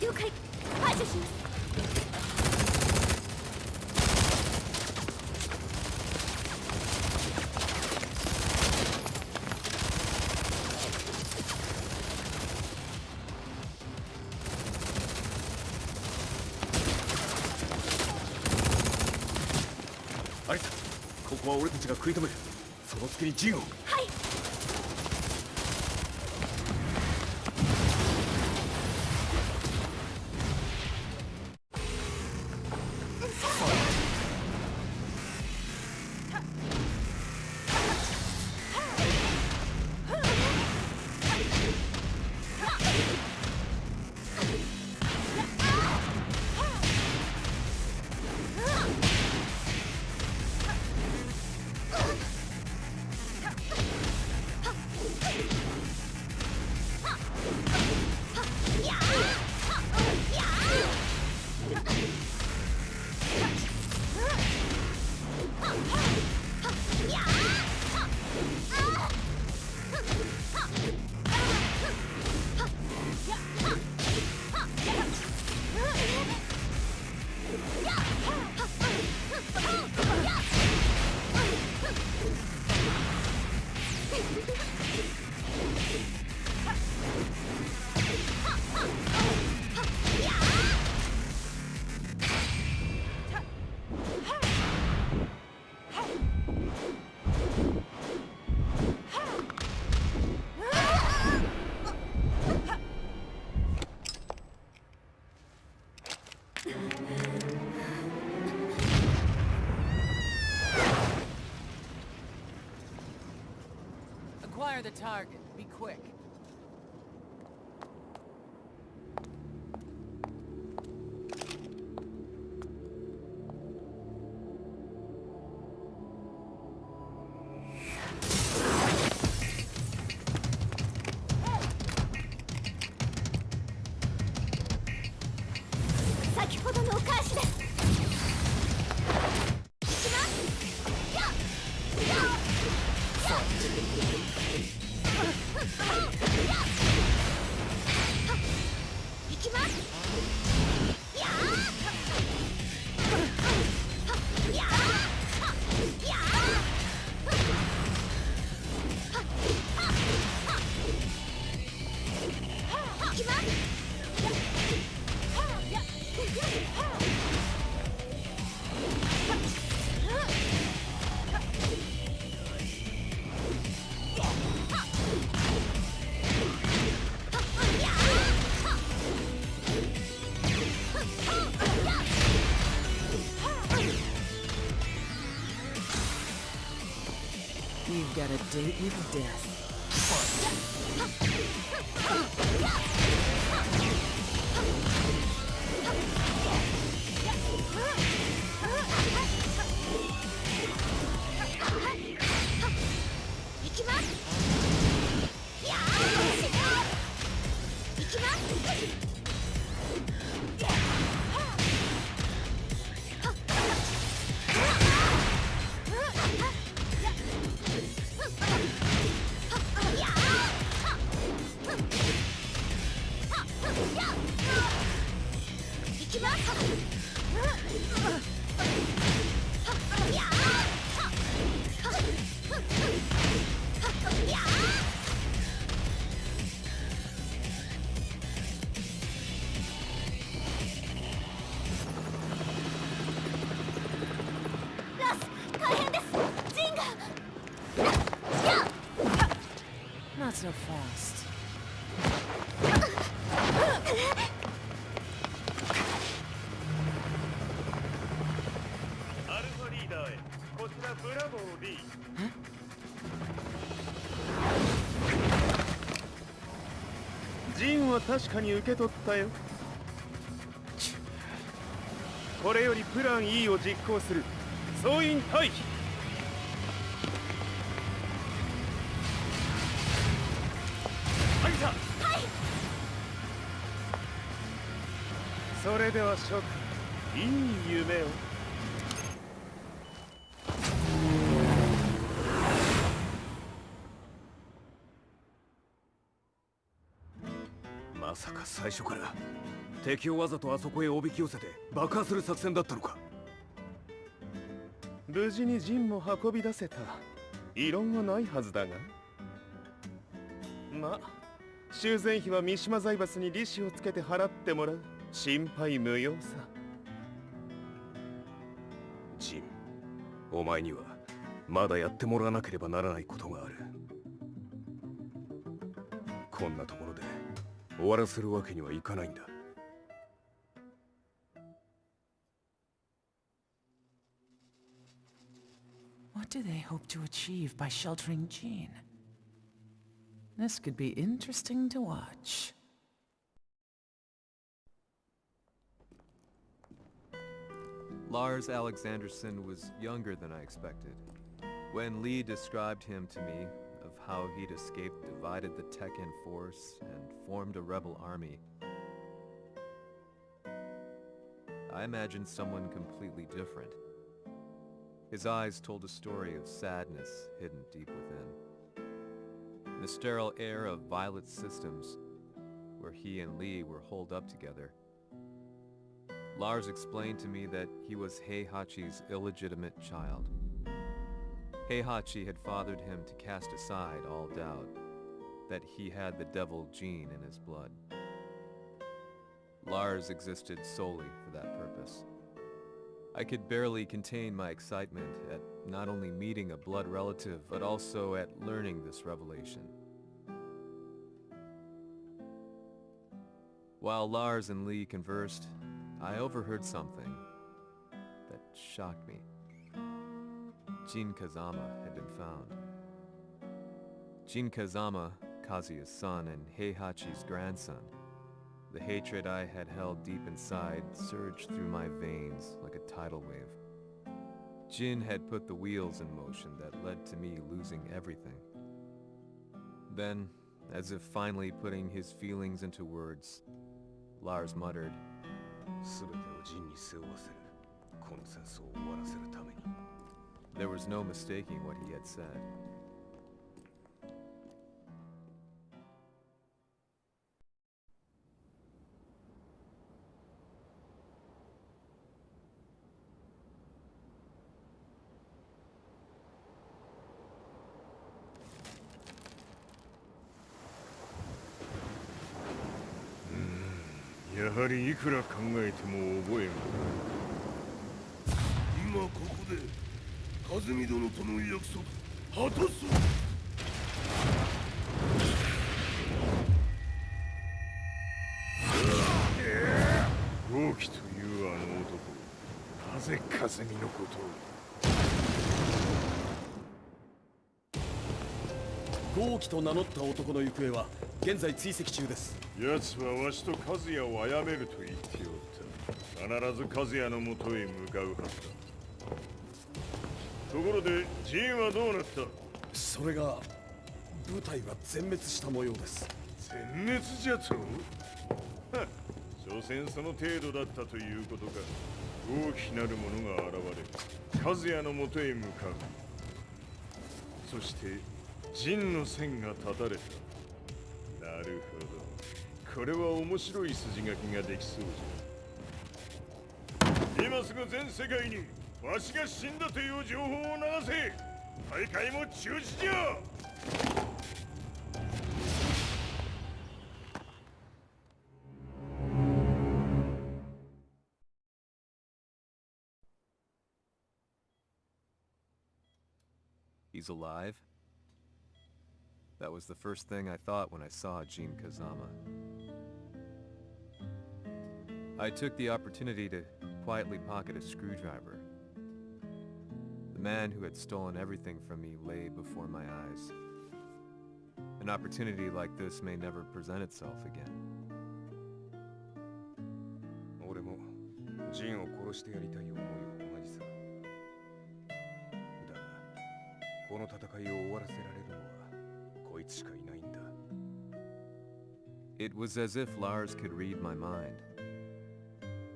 了解。排除します。アリサ、ここは俺たちが食い止める。その隙にジンを。はい。Acquire the target. Be quick. You've got a date with death. Not so fast. アルファリーダーへこちらブラボー D。 ジンは確かに受け取ったよ。これよりプラン E を実行する。総員退避。はいさ。それでは諸君、いい夢を。まさか最初から敵をわざとあそこへおびき寄せて爆破する作戦だったのか。無事に陣も運び出せた。異論はないはずだが。ま、修繕費は三島財閥に利子をつけて払ってもらう。心配無用さ。陣、お前にはまだやってもらわなければならないことがある。こんなところで終わらせるわけにはいかないんだ。What do they hope to achieve by sheltering Jean? This could be interesting to watch. Lars Alexanderson was younger than I expected. When Lee described him to me, of how he'd escaped, divided the Tekken force, and formed a rebel army, I imagined someone completely different. His eyes told a story of sadness hidden deep within. The sterile air of Violet Systems, where he and Lee were holed up together. Lars explained to me that he was Heihachi's illegitimate child. Heihachi had fathered him to cast aside all doubt that he had the devil gene in his blood. Lars existed solely for that purpose. I could barely contain my excitement at not only meeting a blood relative, but also at learning this revelation. While Lars and Lee conversed, I overheard something that shocked me. Jin Kazama had been found. Jin Kazama, Kazuya's son and Heihachi's grandson. The hatred I had held deep inside surged through my veins like a tidal wave. Jin had put the wheels in motion that led to me losing everything. Then, as if finally putting his feelings into words, Lars muttered, 全てをジンに背負わせる。この戦争を終わらせるために。 There was no mistaking what he had said. Hmm, やはりいくら考えても覚えん。今ここで和美殿との約束果たそう。豪輝というあの男、なぜ風見のことを。豪輝と名乗った男の行方は現在追跡中です。奴はわしと和也を殺めると言っておった。必ず和也のもとへ向かうはずだ。ところでジンはどうなった？それが部隊は全滅した模様です。全滅じゃと？はっ、所詮その程度だったということか。大きなる者が現れ、和也のもとへ向かう。そしてジンの線が断たれた。なるほど。これは面白い筋書きができそうじゃ。今すぐ全世界にわしが死んだという情報を流せ。大会も中止じゃ。He's alive? That was the first thing I thought when I saw Jin Kazama. I took the opportunity to quietly pocket a screwdriver. The man who had stolen everything from me lay before my eyes. An opportunity like this may never present itself again. 俺もジンを殺してやりたい思いは同じさ。だが、この戦いを終わらせられるのはこいつしかいないんだ。It was as if Lars could read my mind.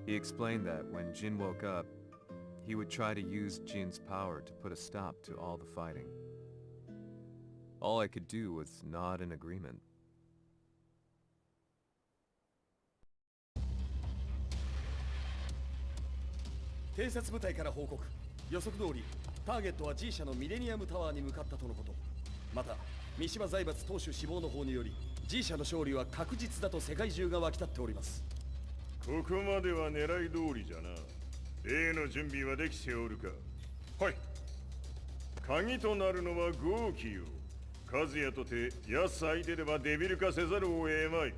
He explained that when Jin woke up, he would try to use Jin's power to put a stop to all the fighting. All I could do was nod in agreement. 偵察部隊から報告。予測通り、ターゲットは G 社のミレニアムタワーに向かったとのこと。また、三島財閥当主死亡の方により、G 社の勝利は確実だと世界中が沸き立っております。ここまでは狙い通りじゃな。例の準備はできておるか。はい。鍵となるのは豪輝よ。和也とて奴相手ではデビル化せざるを得まい。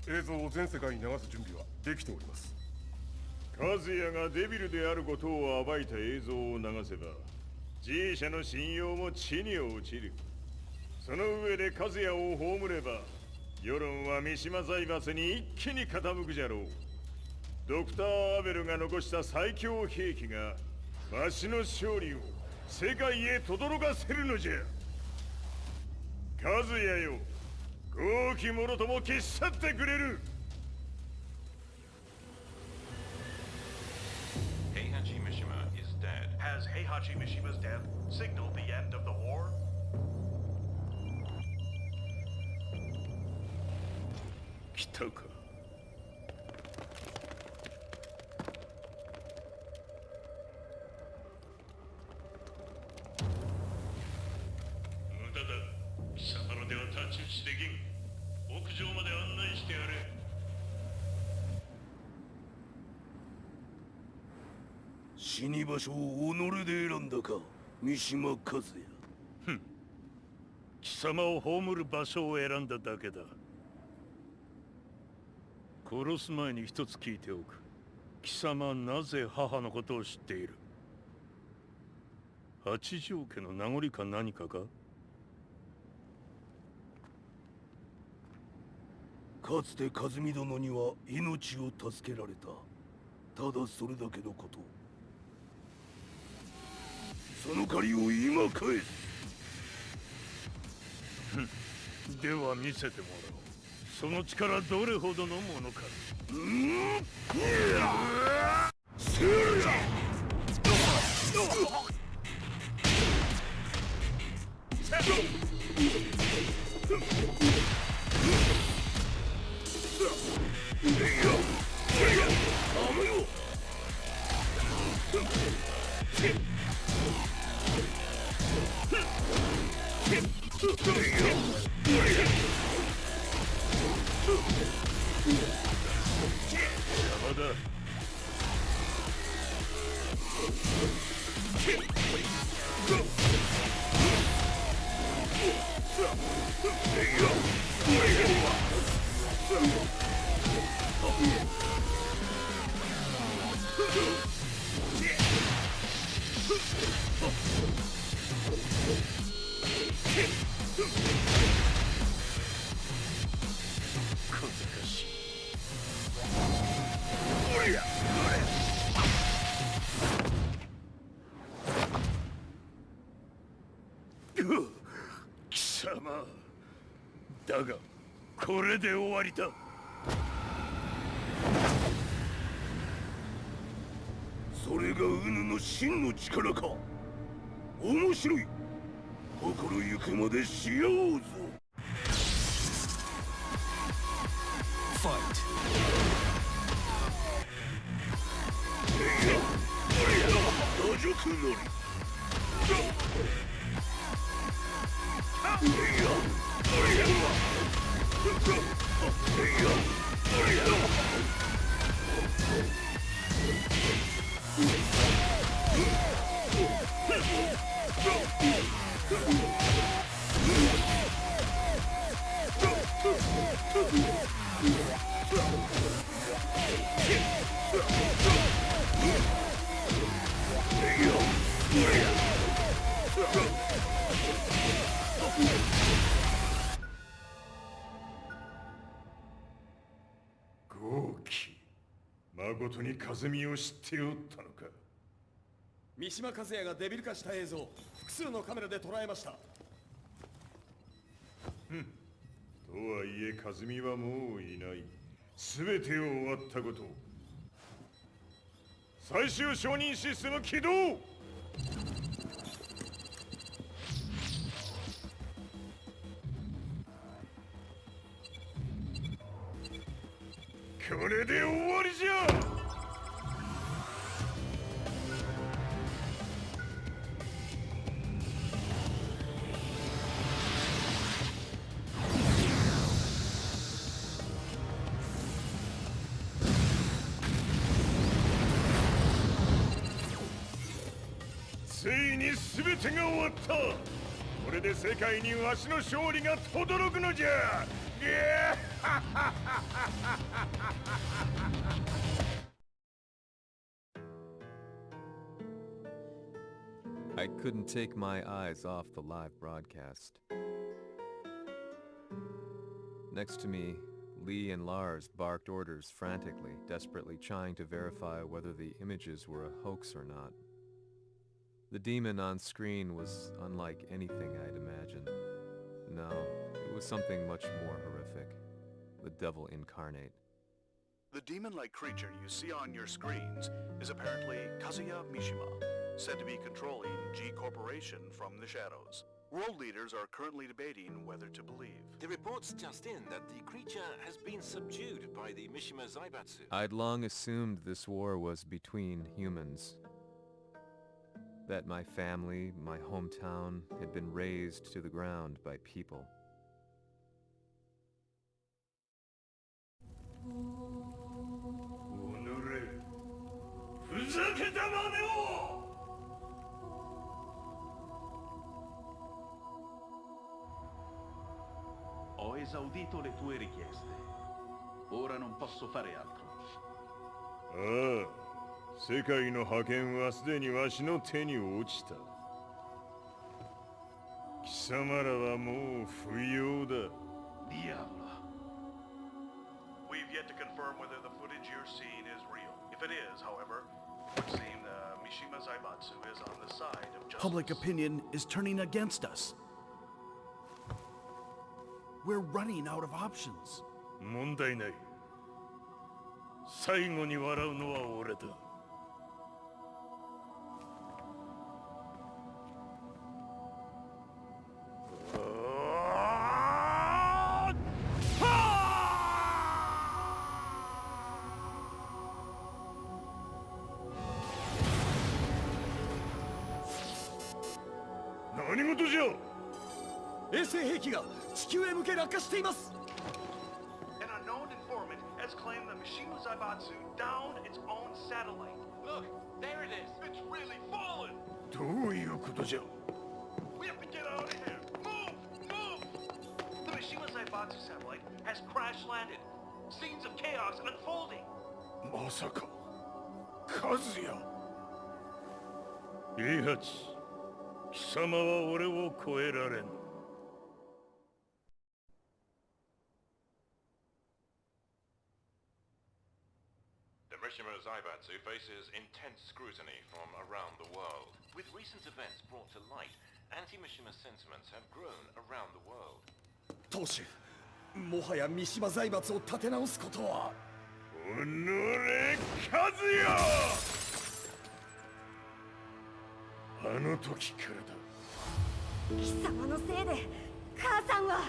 映像を全世界に流す準備はできております。和也がデビルであることを暴いた映像を流せば G 社の信用も地に落ちる。その上で和也を葬れば世論は三島財閥に一気に傾くじゃろう。ドクター・アベルが残した最強兵器がわしの勝利を世界へ轟かせるのじゃ。和也よ、豪輝者とも消し去ってくれる。Heihachi Mishima is dead. Has Heihachi Mishima's death signaled the end of the war? 来たか。までは太刀打ちできん。屋上まで案内してやれ。死に場所を己で選んだか、三島和也。貴様を葬る場所を選んだだけだ。殺す前に一つ聞いておく。貴様はなぜ母のことを知っている？八条家の名残か何かか？かつて和美殿には命を助けられた。ただそれだけのこと。その借りを今返す。では見せてもらおう。その力どれほどのものか。邪魔だ。小賢しい。貴様だがこれで終わりだ。それがウヌの真の力か。面白い。心ゆくまでしようぞ。打辱のり。豪輝、誠に風見を知っておったのか。三島和也がデビル化した映像、複数のカメラで捉えました。とはいえ風見はもういない。全てを終わったこと。最終承認システム起動。これで終わりじゃ。ついに全てが終わった。これで世界にわしの勝利が轟くのじゃ。I couldn't take my eyes off the live broadcast. Next to me, Lee and Lars barked orders frantically, desperately trying to verify whether the images were a hoax or not. The demon on screen was unlike anything I'd imagined. No, it was something much more horrific. The devil incarnate. The demon-like creature you see on your screens is apparently Kazuya Mishima, said to be controlling G Corporation from the shadows. World leaders are currently debating whether to believe. The reports just in that the creature has been subdued by the Mishima Zaibatsu. I'd long assumed this war was between humans. That my family, my hometown, had been razed to the ground by people. おのれふざけたまねをHo esaudito le tue richieste. Ora non posso fare altro. ああ、世界の覇権はすでにわしの手に落ちた。貴様らはもう不要だ。Diavolo. We've yet to confirm whether the footage you're seeing is real. If it is, however, it would seem Mishima Zaibatsu is on the side of justice. Public opinion is turning against us. We're running out of options. 問題ない。最後に笑うのは俺だ。何事じゃ。衛星兵器が地球へ向け落下しています。An unknown informant has claimed that Mishima Zaibatsu downed its own satellite. Look, there it is. It's really fallen. どういうことじゃ。We have to get out of here. Move! Move! The Mishima Zaibatsu satellite has crash landed. Scenes of chaos unfolding. まさか和也。イハチ、貴様は俺を超えられん。The Mishima Zaibatsu faces intense scrutiny from around the world. With recent events brought to light, anti-Mishima sentiments have grown around the world. 当主、もはや三島財閥を立て直すことは。おのれ、和也。あの時からだ。貴様のせいで母さんは。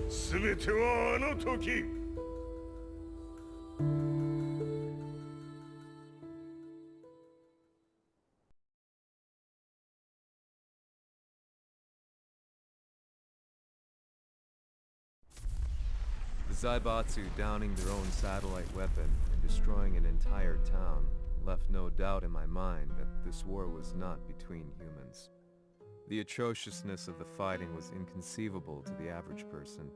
全てはあの時。The Zaibatsu downing their own satellite weapon and destroying an entire town left no doubt in my mind that this war was not between humans. The atrociousness of the fighting was inconceivable to the average person,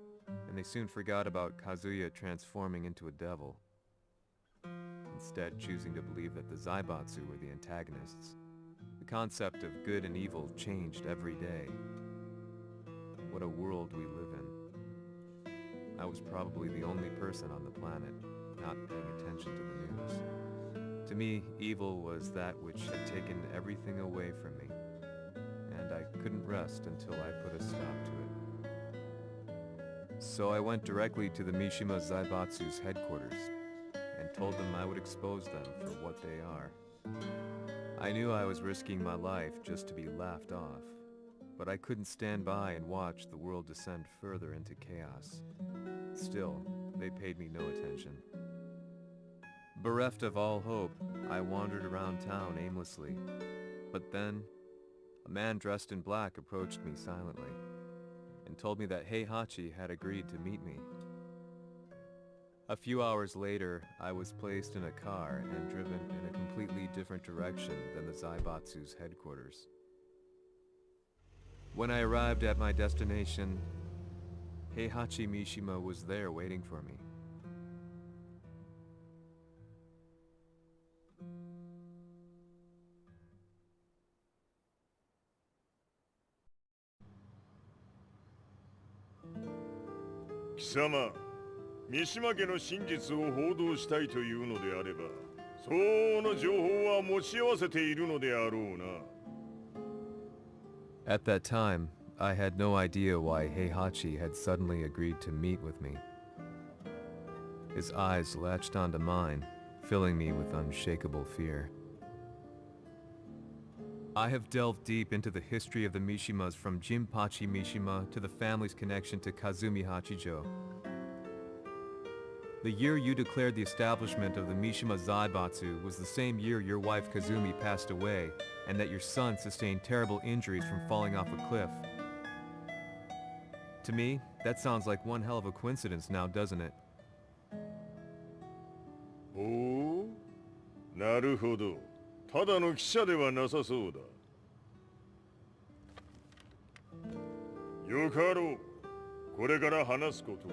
and they soon forgot about Kazuya transforming into a devil, instead choosing to believe that the Zaibatsu were the antagonists. The concept of good and evil changed every day. What a world we live in. I was probably the only person on the planet not paying attention to the news. To me, evil was that which had taken everything away from me, and I couldn't rest until I put a stop to it. So I went directly to the Mishima Zaibatsu's headquarters, and told them I would expose them for what they are. I knew I was risking my life just to be laughed off, but I couldn't stand by and watch the world descend further into chaos. Still, they paid me no attention. Bereft of all hope, I wandered around town aimlessly. But then, a man dressed in black approached me silently, and told me that Heihachi had agreed to meet me. A few hours later, I was placed in a car and driven in a completely different direction than the Zaibatsu's headquarters. When I arrived at my destination, Heihachi Mishima was there waiting for me. Kisama, 三島家の真実を報道したいというのであれば、相応の情報は持ち合わせているのであろうな。At that time, I had no idea why Heihachi had suddenly agreed to meet with me. His eyes latched onto mine, filling me with unshakable fear. I have delved deep into the history of the Mishimas from Jinpachi Mishima to the family's connection to Kazumi Hachijo. The year you declared the establishment of the Mishima Zaibatsu was the same year your wife Kazumi passed away, and that your son sustained terrible injuries from falling off a cliff. To me, that sounds like one hell of a coincidence now, doesn't it? おお、なるほど。ただの記者ではなさそうだ。よかろう。これから話すこと、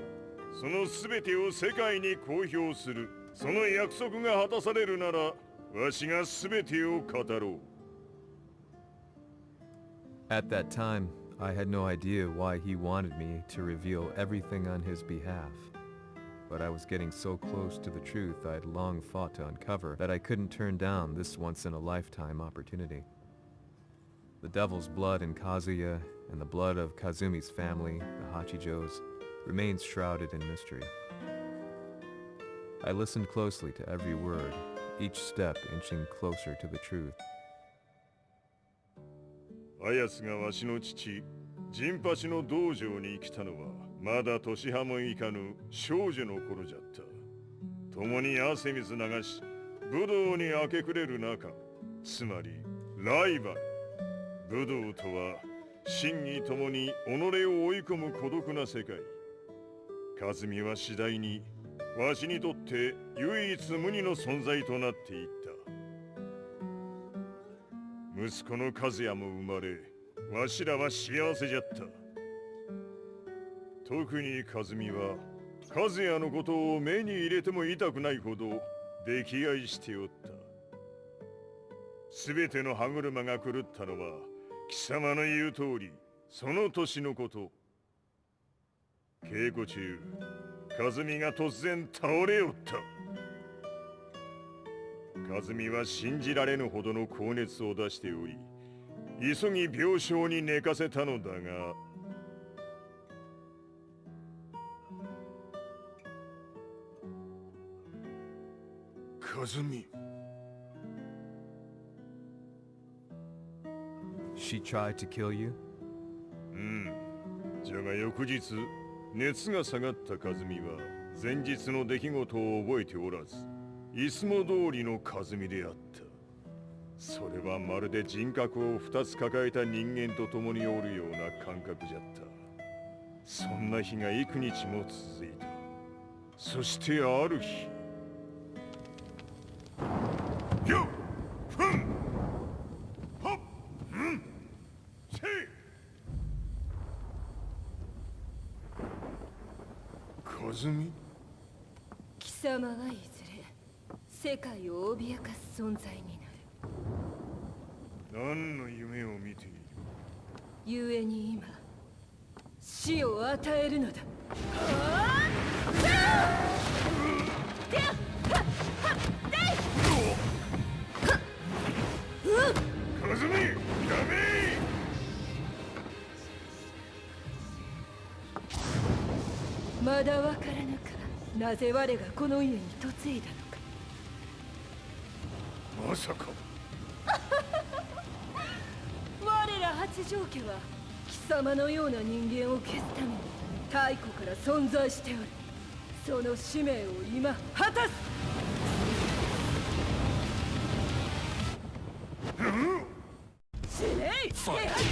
その全てを世界に公表する、その約束が果たされるなら、わしが全てを語ろう。At that time, I had no idea why he wanted me to reveal everything on his behalf. But I was getting so close to the truth I'd long fought to uncover that I couldn't turn down this once-in-a-lifetime opportunity. The devil's blood in Kazuya and the blood of Kazumi's family, the Hachijos, remains shrouded in mystery. I listened closely to every word, each step inching closer to the truth. あやつがわしの父、ジンパチの道場に来たのは、まだ年派もいかぬ少女の頃じゃった。共に汗水流し、武道に明け暮れる中、つまりライバル。武道とは、真偽ともに己を追い込む孤独な世界。和美は次第に、わしにとって唯一無二の存在となっていった。息子の和也も生まれ、わしらは幸せじゃった。特に和美は、和也のことを目に入れても痛くないほど溺愛しておった。すべての歯車が狂ったのは、貴様の言う通り、その年のこと。稽古中、和美が突然倒れおった。和美は信じられぬほどの高熱を出しており、急ぎ病床に寝かせたのだが、和美。She tried to kill you? うん。じゃが翌日、熱が下がった和美は、前日の出来事を覚えておらず、いつも通りの和美であった。それはまるで人格を2つ抱えた人間と共におるような感覚じゃった。そんな日が幾日も続いた。そしてある日、よっふんほっうんせい和美。貴様はいずれ世界を脅かす存在になる。何の夢を見ている。故に今死を与えるのだ。和美、ダメ。まだわからぬか、なぜ我がこの家に嫁いだのか。まさか。我ら八丈家は貴様のような人間を消すために太古から存在しておる。その使命を今果たす。死ねい手吐き。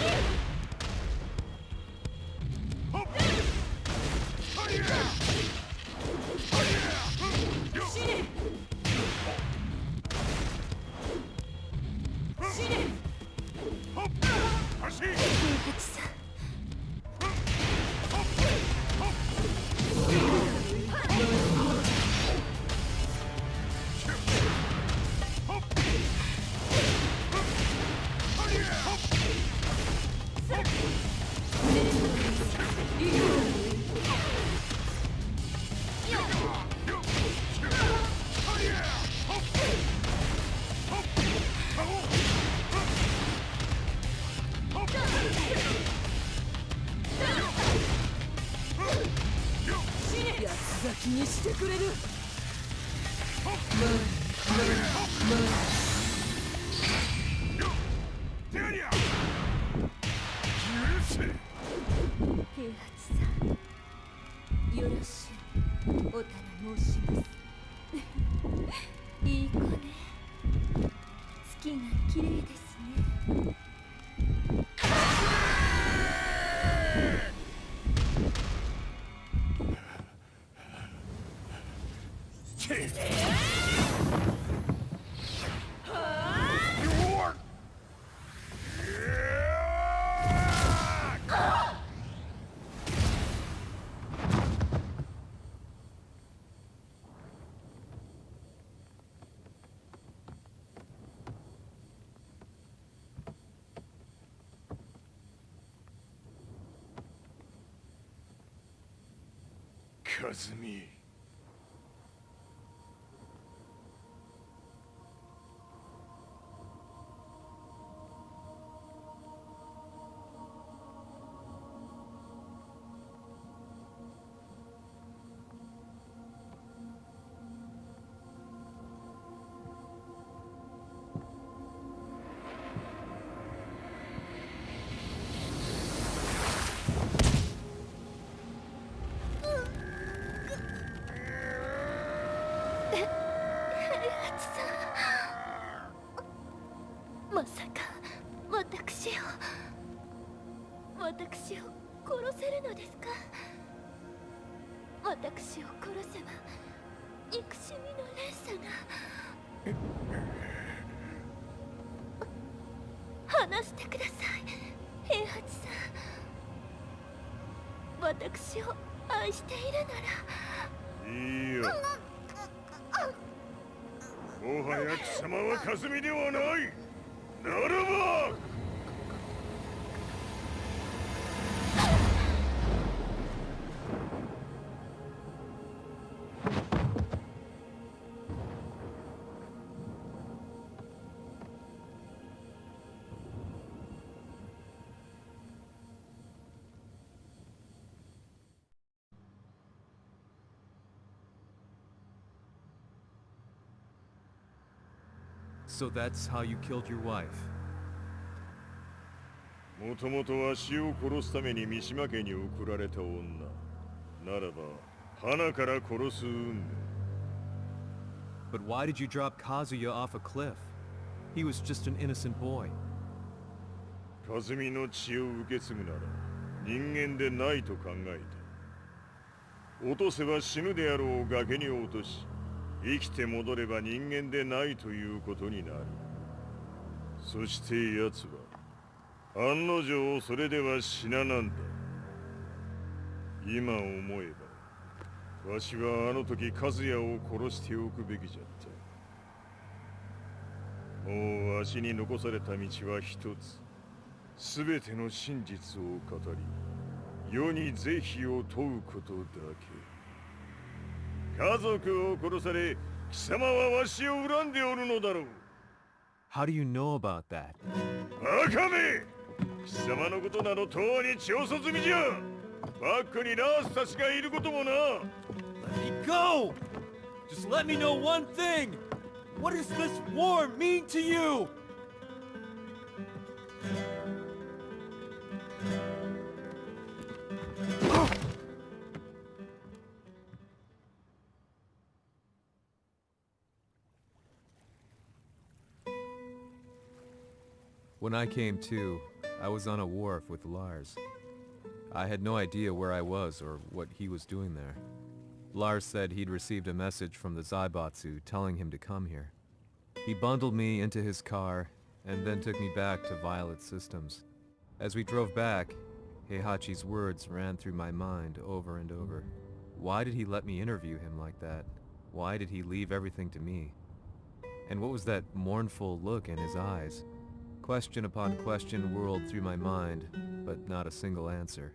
気にしてくれる。平八さん、よろしゅうお頼申しますいい子ね。月が綺麗ですね。和美。まさか私を殺せるのですか？私を殺せば憎しみの連鎖が。話してください、平八さん。私を愛しているなら。いいよ。もはや貴様は和美ではない。ならばSo that's how you killed your wife. もともとわしを殺すために三島家に送られた女ならば花から殺す運命。 But why did you drop Kazuya off a cliff? He was just an innocent boy. 和美の血を受け継ぐなら人間でないと考えた。落とせば死ぬであろう崖に落とし、生きて戻れば人間でないということになる。そして奴は案の定それでは死ななんだ。今思えばわしはあの時和也を殺しておくべきじゃった。もうわしに残された道は一つ。全ての真実を語り世に是非を問うことだけ。家族を殺され貴様はわしを恨んでおるのだろう。 How do you know about that? バカめ！貴様のことなどとうに調査済みじゃ。バックにラースたちがいることもな。 Let me go! Just let me know one thing! What does this war mean to you? When I came to, I was on a wharf with Lars. I had no idea where I was or what he was doing there. Lars said he'd received a message from the Zaibatsu telling him to come here. He bundled me into his car and then took me back to Violet Systems. As we drove back, Heihachi's words ran through my mind over and over. Why did he let me interview him like that? Why did he leave everything to me? And what was that mournful look in his eyes? Question upon question whirled through my mind, but not a single answer.